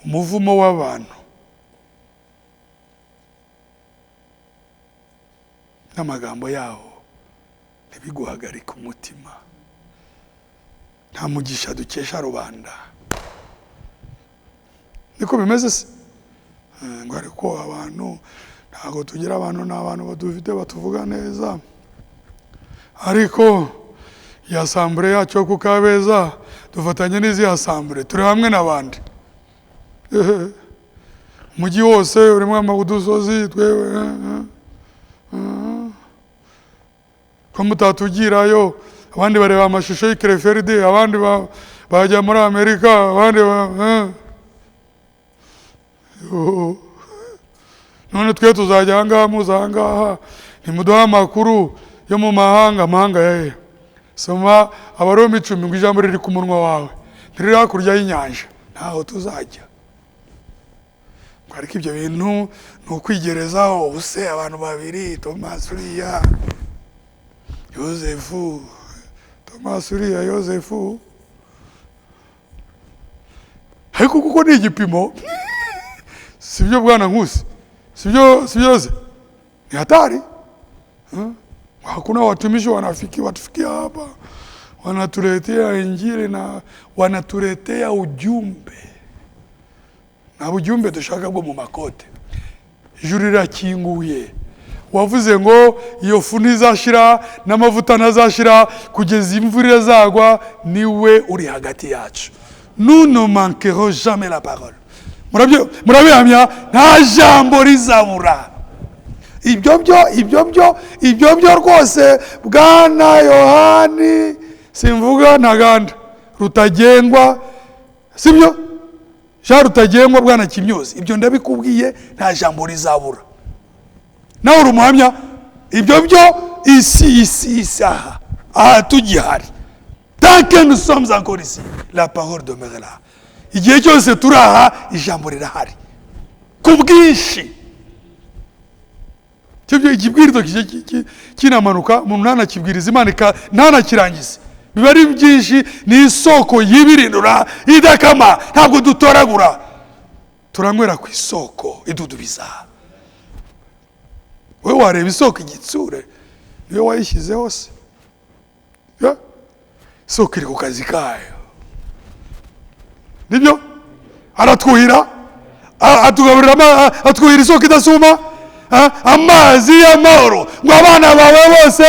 S4: Umuvumo w'abantu n'amagambo yawo ntibiguhagarika umutima. Nta mugisha dukesha rubanda. Niko bimeze se? Ngo ariko abantu ntago tugira abantu, n'abantu badufite batuvuga neza, ariko ya asambure yacu ku Kabeza dufatanye n'izi asambure, turi hamwe n'abandi. Mugi wose urimo amabudusozi twewe ko mutatugirayo. Abandi bareba amashusho y'Ikreferide, abandi bajya muri Amerika, abandi none twe tuzajya ahangaha muza ahangaha ntimuduha amakuru yo mu mahanga yahe. Soma Abaroma 10 ngo ijambo riri ku munwa wawe ntiriri hakurya y'inyanja, ntaho tuzajya. Ariko ibyo bintu ni ukwigerezaho. Ubuse abantu babiri, Thomas uriya Yosefu, Thomas uriya Yosefu, ariko kuko ni igipimo. Sibyo bwana Nkusi, sibyo ze ni hatari. Hakuna watumishi watufikia hapa wanatuletea injili na wanatuletea ujumbe, na ujumbe dushaka bwo mu makote. Ijuru rirakinguye. Wavuze ngo iyo fu ntizashira n'amavuta ntazashira kugeza imvura izagwa, niwe uri hagati yacu. Nous ne manquerons jamais la parole. Murabihamya nta jambo rizabura. Ibyo byo rwose Bwana Yohani simvuga ntaganda rutagengwa, sibyo? Sha rutagengwa Bwana Kimyozi, ibyo ndabikubwiye nta jambo rizabura. Nawe urumuhamya ibyo isi aha tugihari. Tant que nous sommes encore ici, la parole demeurera. Igihe cyose turaha ijambo rirahari kubwinshi. Cyo igibwirizo kinamanuka mu ntana kibwiriza Imana ntana kirangiza. Biba ari byinshi, ni isoko y'ibirindura idakama, ntabwo dutoragura. Turanywera ku isoko idudubiza. Wewe wareba isoko igitsure niyo wayishyize hose. Isoko iri ku kazi kayo. Nibyo aratwuhira, atugaburira, atwuhira isoko idasuma amazi y'amahoro ngo abana bawe bose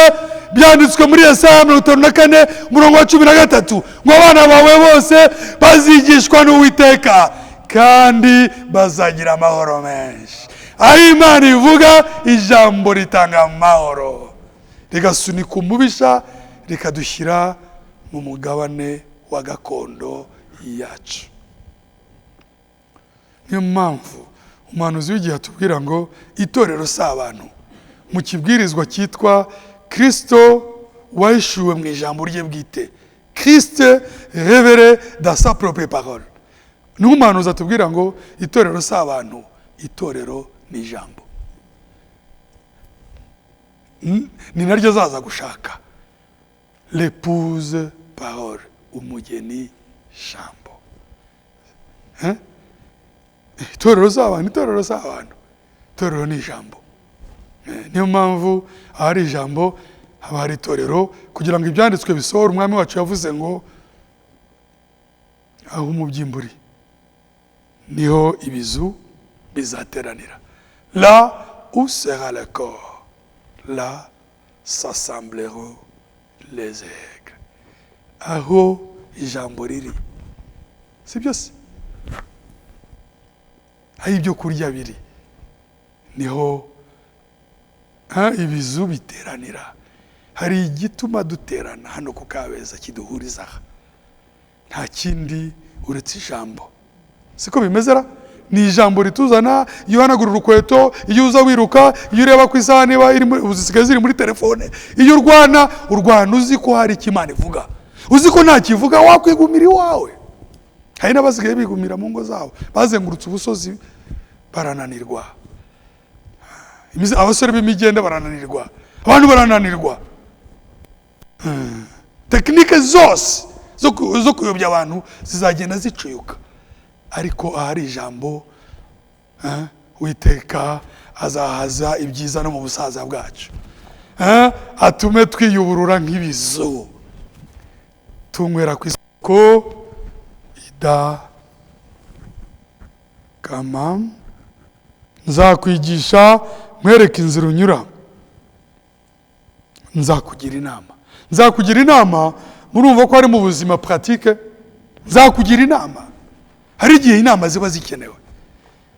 S4: byanditswe muri Yesaya 54:13 ngo abana bawe bose bazigishwa n'Uwiteka kandi bazagira amahoro menshi. Aho Imana ivuga, ijambo ritanga amahoro, rigasunika umubisha, rikadushyira mu mugabane wa gakondo yacu. Niyo mpamvu umuhanuzi w'igihe atubwira ngo itorero si abantu. Mu kibwirizwa cyitwa Kristo wahishuwe mu ijambo rye bwite, Christ révélé dans sa propre parole. Niho umuhanuzi atubwira ngo itorero si abantu, itorero ni ijambo. Ni naryo zaza gushaka, l'épouse parole, umugeni jambo. Itorero si abantu, itorero si abantu, itorero ni ijambo. Niyo mpamvu ahari ijambo haba hari itorero, kugira ngo ibyanditswe bisohore. Umwami wacu yavuze ngo aho umubyimba uri niho ibizu bizateranira. Là où sera le corps, là s'assembleront les aigles. Aho ijambo riri, si byose, aho ibyo kurya biri niho ibizu biteranira. Hari igituma duterana hano ku Kabeza kiduhuriza aha, nta kindi uretse ijambo. Siko bimezera? Ni ijambo rituzana. Iyo uhanagura urukweto, iyo uza wiruka, iyo ureba ku isaha niba zisigaye ziri muri telefone, iyo urwana uzi ko hari icyo Imana ivuga. Uzi ko nta kivuga wakwigumira iwawe. Hari n'abasigaye bigumira mu ngo zabo, bazengurutse ubusozi barananirwa. Abasore b'imigende barananirwa, abantu barananirwa. Tekinike zose zo kuyobya abantu zizagenda zicuyuka. Ariko ahari ijambo, Uwiteka azahaza ibyiza no mu busaza bwacu, atume twiyuburura nk'ibizu, tunywera ku isoko idakama. Nzakwigisha mwereke inzira unyura, nzakugira inama. Nzakugira inama, murumva ko ari mu buzima pratique. Nzakugira inama, hari igihe inama ziba zikenewe.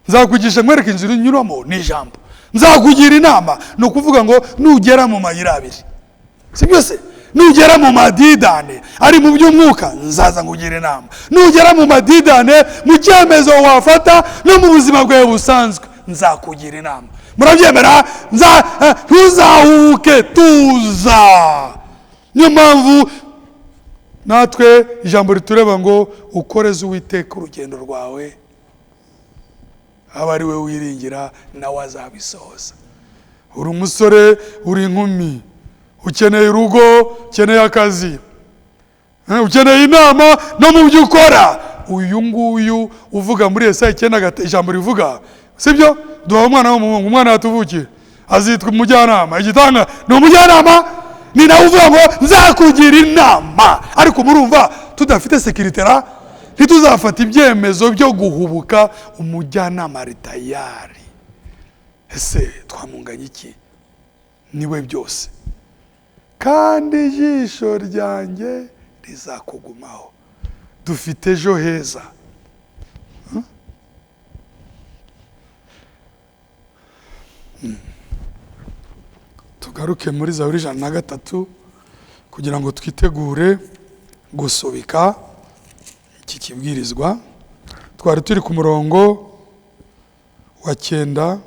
S4: Nzakwigisha mwereke inzira unyuramo, ni ijambo. Nzakugira inama ni ukuvuga ngo nugera mu mayira abiri, si byose, nugera mu madidane ari mu by'umwuka, nzaza ngugira inama. Nugera mu madidane mu cyemezo wafata no mu buzima bwawe busanzwe, nzakugira inama. Murabyemera? Ntuzahuke, tuza. Niyo mpamvu natwe ijambo ritureba ngo ukoreze Uwiteka urugendo rwawe, aba ari we wiringira, nawe azabisohoza. Uri umusore, uri inkumi, ukeneye urugo, ukeneye akazi, ukeneye inama no mu byo ukora. Uyu nguyu uvuga muri Yesaya 9 ijambo rivuga, sibyo? Duha umwana w'umuhungu, umwana yatuvukiye, azitwa umujyanama. Igitanga ni umujyanama, ni nawe uvuga ngo nzakugira inama. Ariko murumva tudafite sekiritera, ntituzafata ibyemezo byo guhubuka. Umujyanama ari tayari. Ese twamunganya iki? Niwe byose, kandi ijisho ryanjye rizakugumaho. Dufite ejo heza. Tugaruke muri Zaburi 103 kugira ngo twitegure gusubika iki kibwirizwa. Twari turi ku murongo wa 9.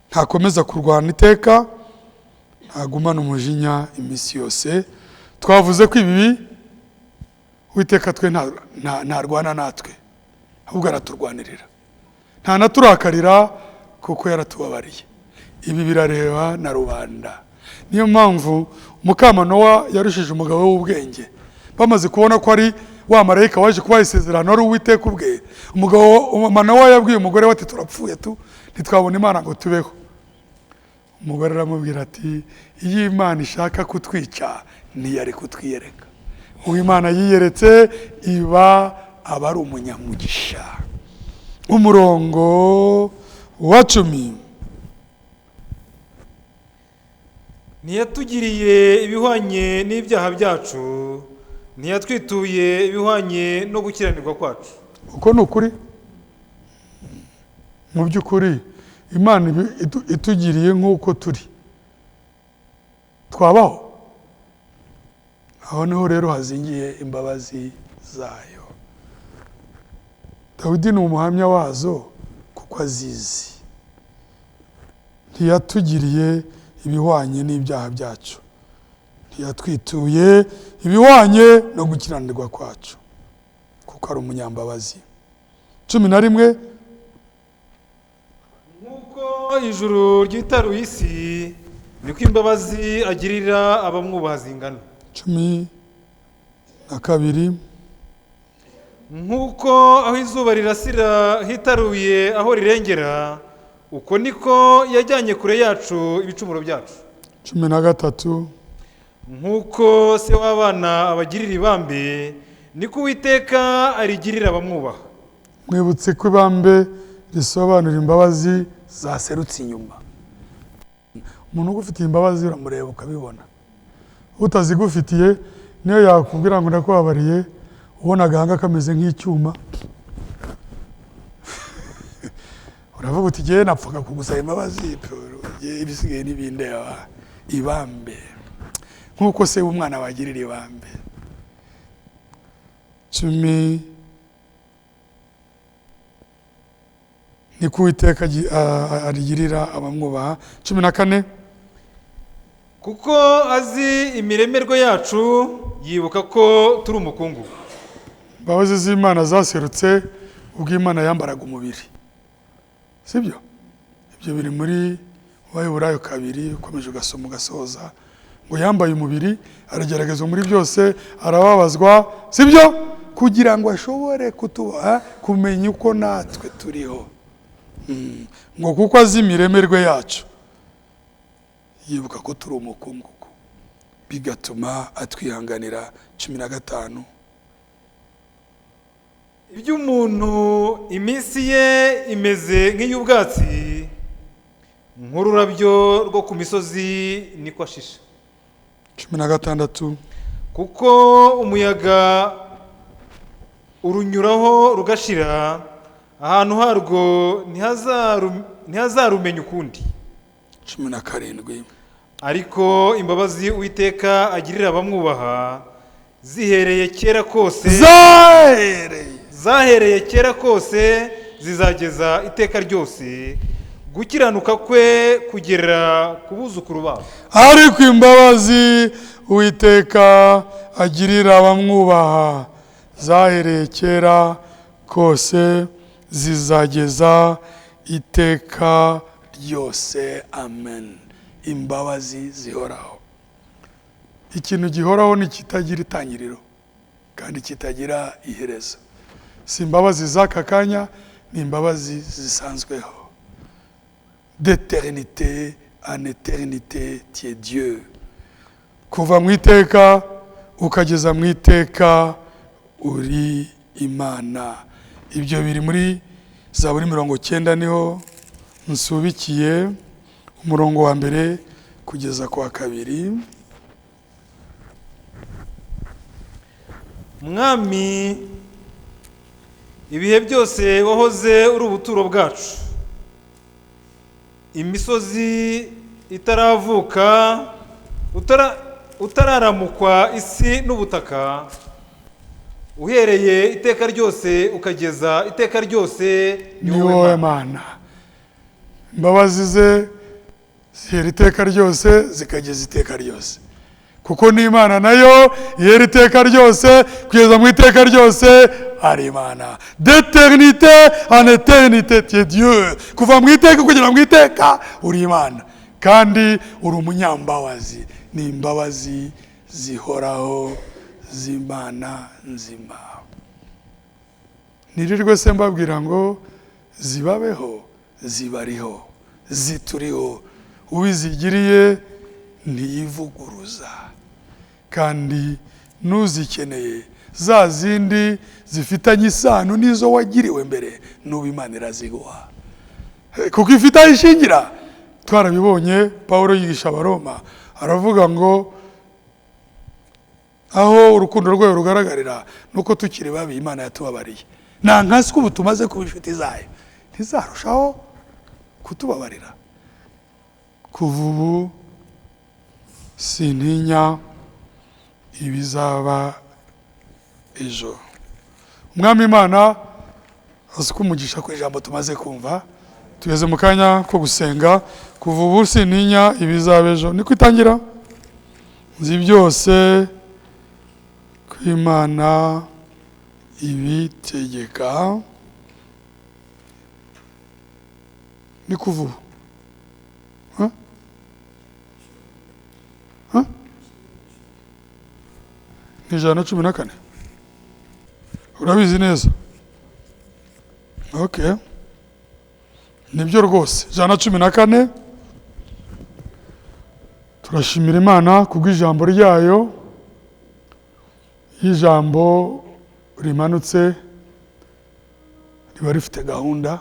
S4: Ntakomeza kurwana iteka, ntagumana umujinya iminsi yose. Twavuze ko ibi Uwiteka twe ntarwana natwe, ahubwo araturwanirira. Nta naturakarira kuko yaratubabariye. Ibi birareba na rubanda. Niyo mpamvu Mukamanowa yarushije umugabo w'ubwenge. Bamaze kubona ko ari wa marayika waje kubaha isezerano ari Uwiteka ubwe, umugabo Manowa yabwiye umugore we ati turapfuye ntitwabona Imana ngo tubeho. Umugore aramubwira ati iyo Imana ishaka kutwica ntiyari kutwiyereka. Uwimana yiyeretse iba aba ari umunyamugisha. Umurongo wa 10.
S3: ntiyatugiriye ibihwanye n'ibyaha byacu, ntiyatwituye ibihwanye no gukiranirwa kwacu.
S4: uko ni ukuri. Mu by'ukuri Imana itugiriye nk'uko turi, twabaho. Aho niho rero hazingiye imbabazi zayo. Dawidi ni umuhamya wazo kuko azizi. Ntiyatugiriye ibihwanye n'ibyaha byacu, ntiyatwituye ibihwanye no gukiranirwa kwacu kuko ari umunyambabazi. 11.
S3: Nk'uko ijuru ryitaruye isi, niko imbabazi agirira abamwubaha zingana.
S4: 12.
S3: Nk'uko aho izuba rirasira hitaruye aho rirengera, uko niko yajyanye kure yacu ibicumuro byacu.
S4: 13.
S3: Nk'uko se w'abana abagirira ibambe, niko Uwiteka arigirira abamwubaha.
S4: Mwibutse ko ibambe risobanura imbabazi zaserutse inyuma. Umuntu ugufitiye imbabazi uramureba ukabibona. Utazigufitiye niyo yakubwira ngo ndakubabariye, ubona agahanga kameze nk'icyuma, uravuga uti ngiye napfaga kugusaba imbabazi, ibisigaye n'ibindeba. Ibambe nk'uko se w'umwana wagirira ibambe. 10. Niko Uwiteka arigirira abamwubaha. 14.
S3: Kuko azi imiremerwe yacu, yibuka ko turi umukungu.
S4: Imbabazi z'Imana zaserutse ubwo Imana yambaraga umubiri, sibyo? Ibyo biri muri Waheburayo 2, ukomeje ugasoma ugasoza, ngo yambaye umubiri, arageragezwa muri byose, arababazwa, sibyo? Kugira ngo ashobore kumenya uko natwe turiho. Ngo kuko azi imiremerwe yacu, yibuka ko turi umukungugu, bigatuma atwihanganira. 15.
S3: Iby'umuntu iminsi ye imeze nk'iy'ubwatsi, nk'ururabyo rwo ku misozi niko ashisha.
S4: 16.
S3: Kuko umuyaga urunyuraho rugashira, ahantu harwo ntihazarumenya ukundi.
S4: 17.
S3: Ariko imbabazi Uwiteka agirira abamwubaha zihereye kera kose, zahereye kera kose, zizageza iteka ryose, gukiranuka kwe kugera ku buzukuru babo.
S4: Ariko imbabazi Uwiteka agirira abamwubaha zahereye kera kose, zizageza iteka ryose. Amen. Imbabazi zihoraho. Ikintu gihoraho ni kitagira itangiriro kandi kitagira iherezo. Si imbabazi z'aka kanya, ni imbabazi zisanzweho. D'éternité en éternité, tu es Dieu. Kuva mu iteka ukageza mu iteka uri Imana. Ibyo biri muri Zaburi 90, niho nsubikiye umurongo wa mbere kugeza kwa 2.
S3: Mwami, ibihe byose wahoze uri ubuturo bwacu. Imisozi itaravuka, utararamukwa isi n'ubutaka, uhereye iteka ryose ukageza iteka ryose,
S4: ni wowe Mana. Imbabazi ze zihera iteka ryose zikageza iteka ryose, kuko n'Imana nayo ihera iteka ryose kugeza mu iteka ryose ari Imana. D'éternité en éternité, tu es Dieu. Kuva mu iteka kugera mu iteka uri Imana, kandi uri umunyambabazi. Ni imbabazi zihoraho z'Imana nzima. Nirirwe se mbabwira ngo zibabeho, zibariho, zituriho. Uwizigiriye ntiyivuguruza, kandi nuzikeneye za zindi zifitanye isano n'izo wagiriwe mbere, n'ubu Imana iraziguha kuko ifite aho ishingira. Twarabibonye Pawulo yigisha Abaroma aravuga ngo aho urukundo rwayo rugaragarira nuko tukiri babi Imana yatubabariye. Nta nkasi ko ubu tumaze kuba inshuti zayo ntizarushaho kutubabarira. Kuva ubu sintinya ibizaba ejo. Umwami Imana azi ko umugisha ku ijambo tumaze kumva. Tugeze mu kanya ko gusenga. Kuva ubu sintinya ibizaba ejo. Niko itangira. Nzi byose ko Imana ibitegeka. Ni kuva ubu. Ni 114. Urabizi neza? Okay. Nibyo rwose 114. Turashimira Imana kubw'ijambo ryayo. Ijambo rimanutse riba rifite gahunda.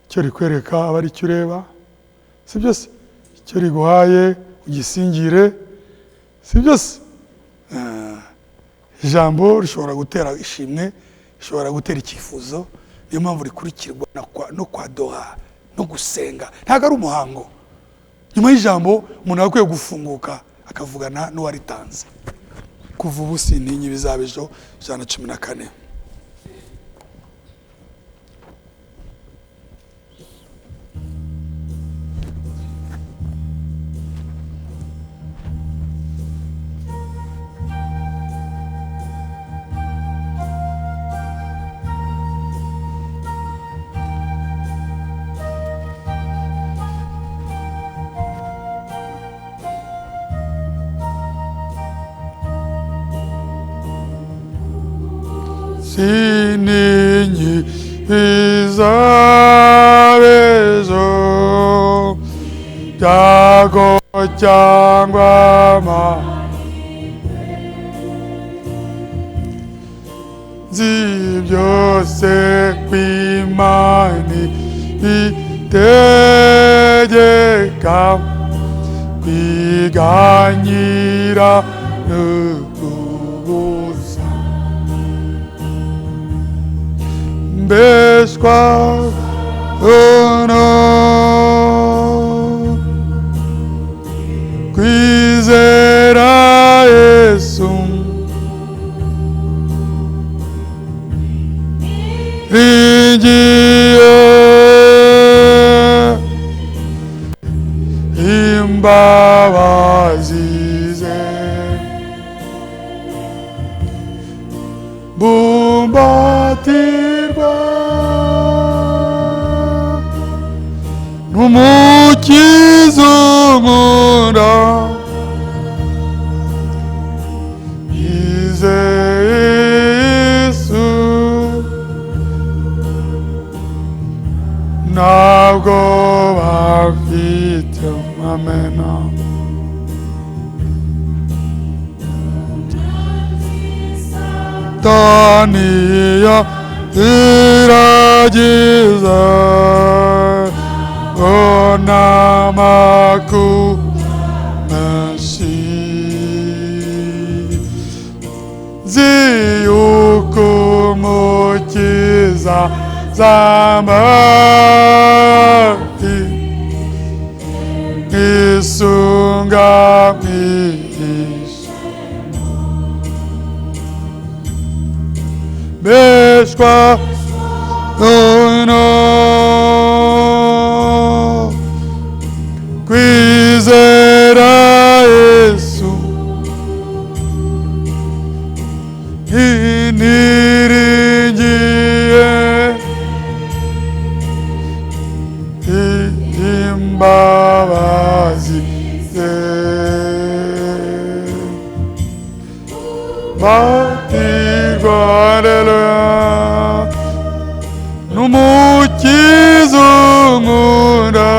S4: Icyo rikwereka aba ari cyo ureba. Si byose? Icyo riguhaye ugisingire. Si byose? Ijambo rishobora gutera ishimwe, rishobora gutera icyifuzo. Niyo mpamvu rikurikirwa no kwadoha no gusenga. Ntabwo ari umuhango. Nyuma y'ijambo umuntu akwiye gufunguka akavugana n'uwaritanze. Kuva ubu sintinya ibizaba ejo 114. Sintinya ibizaba ejo, ibyago cyangwa amahirwe. Nzi byose ko Imana itegeka, kwiganyira no kubuza. Mbeshwa kwizera Yesu, ringiye imbabazi ze, bumbatirwa n'umukiza unkunda, yizeye Yesu, ntabwo bafite. Amen. Taniya iragiza onamaku menshi, ziyuku mukiza zamati isunga mwisha, beshwa no kwizera Yesu, iniringiye imbabazi ze, batirwa haleluya n'umukiza unkunda,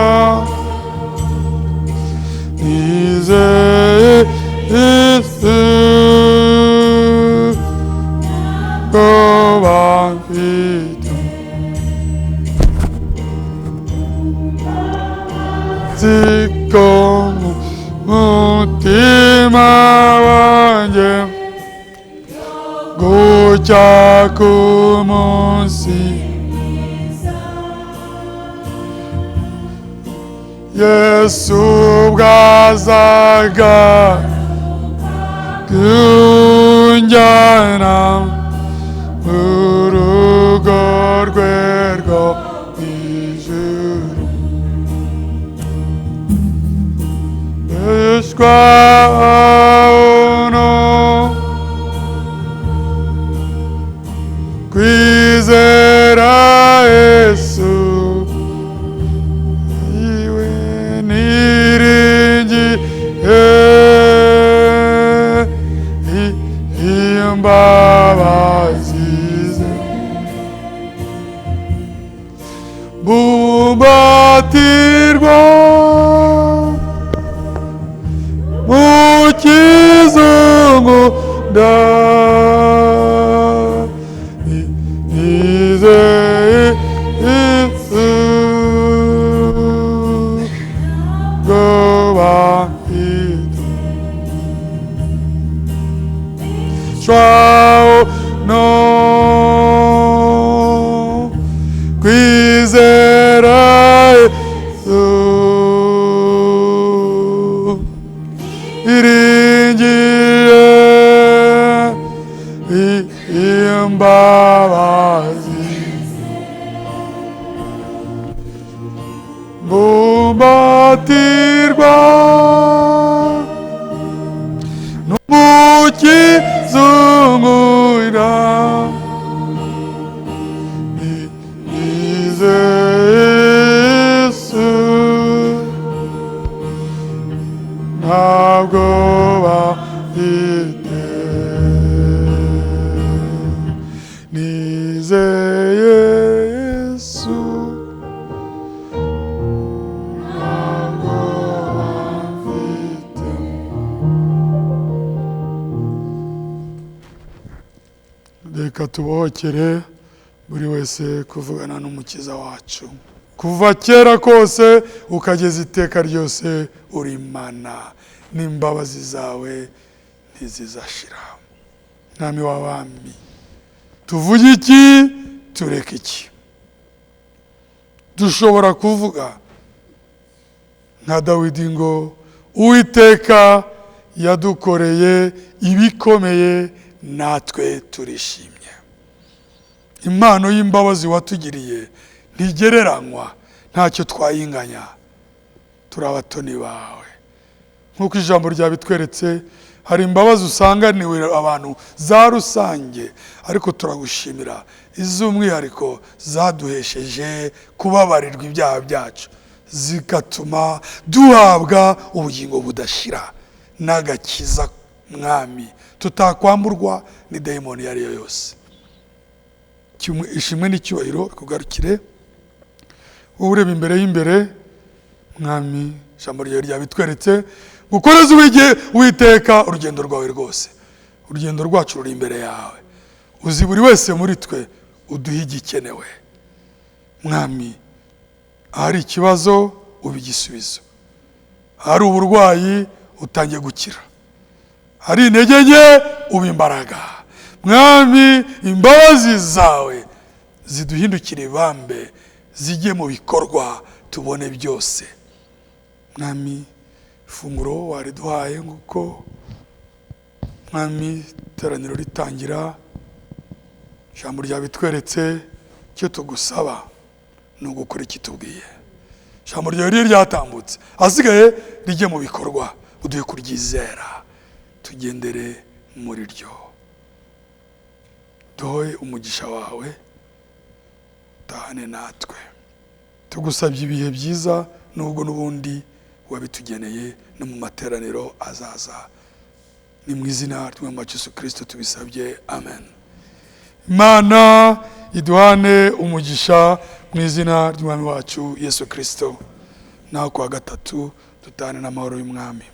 S4: nizeye Yesu ko bamfite. Ziko mutima wanjye gucya ku munsi Yesu bwazaga kunjyana mu rugo rwe rwo ijuru bishwa uno kwizera Yesu iwe niringiye imbabazi ze bumbatirwa mu kizungu nizeye Yesu gobahita Shwao no kwizera Yesu iringiye imbabazi bumbatirwa n'umukizungura Yesu ntabwo bafite nizeye Yesu ntabwo bafite reka tubohokere buri wese kuvugana n'umukiza wacu kuva kera kose ukageza iteka ryose uri Imana n'imbabazi zawe ntizizashira mwami w'abami tuvuge iki tureke iki dushobora kuvuga nka Dawidi ngo Uwiteka yadukoreye ibikomeye natwe turishimye impano y'imbabazi watugiriye ntigereranywa ntacyo twayinganya turi abatoni bawe nk'uko ijambo ryabitweretse hari imbabazi usanganiwe abantu za rusange ariko turagushimira iz'umwihariko zaduhesheje kubabarirwa ibyaha byacu zigatuma duhabwa ubugingo budashira n'agakiza mwami tutakwamburwa ni dayimoni iyo ari yo yose ishimwe n'icyubahiro kugarukire wowe ureba imbere y'imbere mwami ijambo ryawe ryabitweretse gukoreza Uwiteka urugendo rwawe rwose urugendo rwacu ruri imbere yawe uzi buri wese muri twe uduhe igikenewe mwami ahari ikibazo uba igisubizo ahari uburwayi utangiye gukira hari intege nke uba imbaraga mwami imbabazi zawe ziduhindukire ibambe zijye mu bikorwa tubone byose mwami ifunguro wariduhaye nguko mwami iteraniro ritangira ijambo ryabitweretse icyo tugusaba ni ugukora ikitubwiye ijambo ryawe ryatambutse hasigaye rijye mu bikorwa uduhe kuryizera tugendere muri ryo duhe umugisha wawe utahane natwe tugusabye ibihe byiza nubwo n'ubundi wabitugeneye no mu materaniro azaza ni mu izina ry'umwami wacu Yesu Kristo tubisabye amen Imana iduhane umugisha mu izina ry'umwami wacu Yesu Kristo naho kwa gatatu dutane n'amahoro y'umwami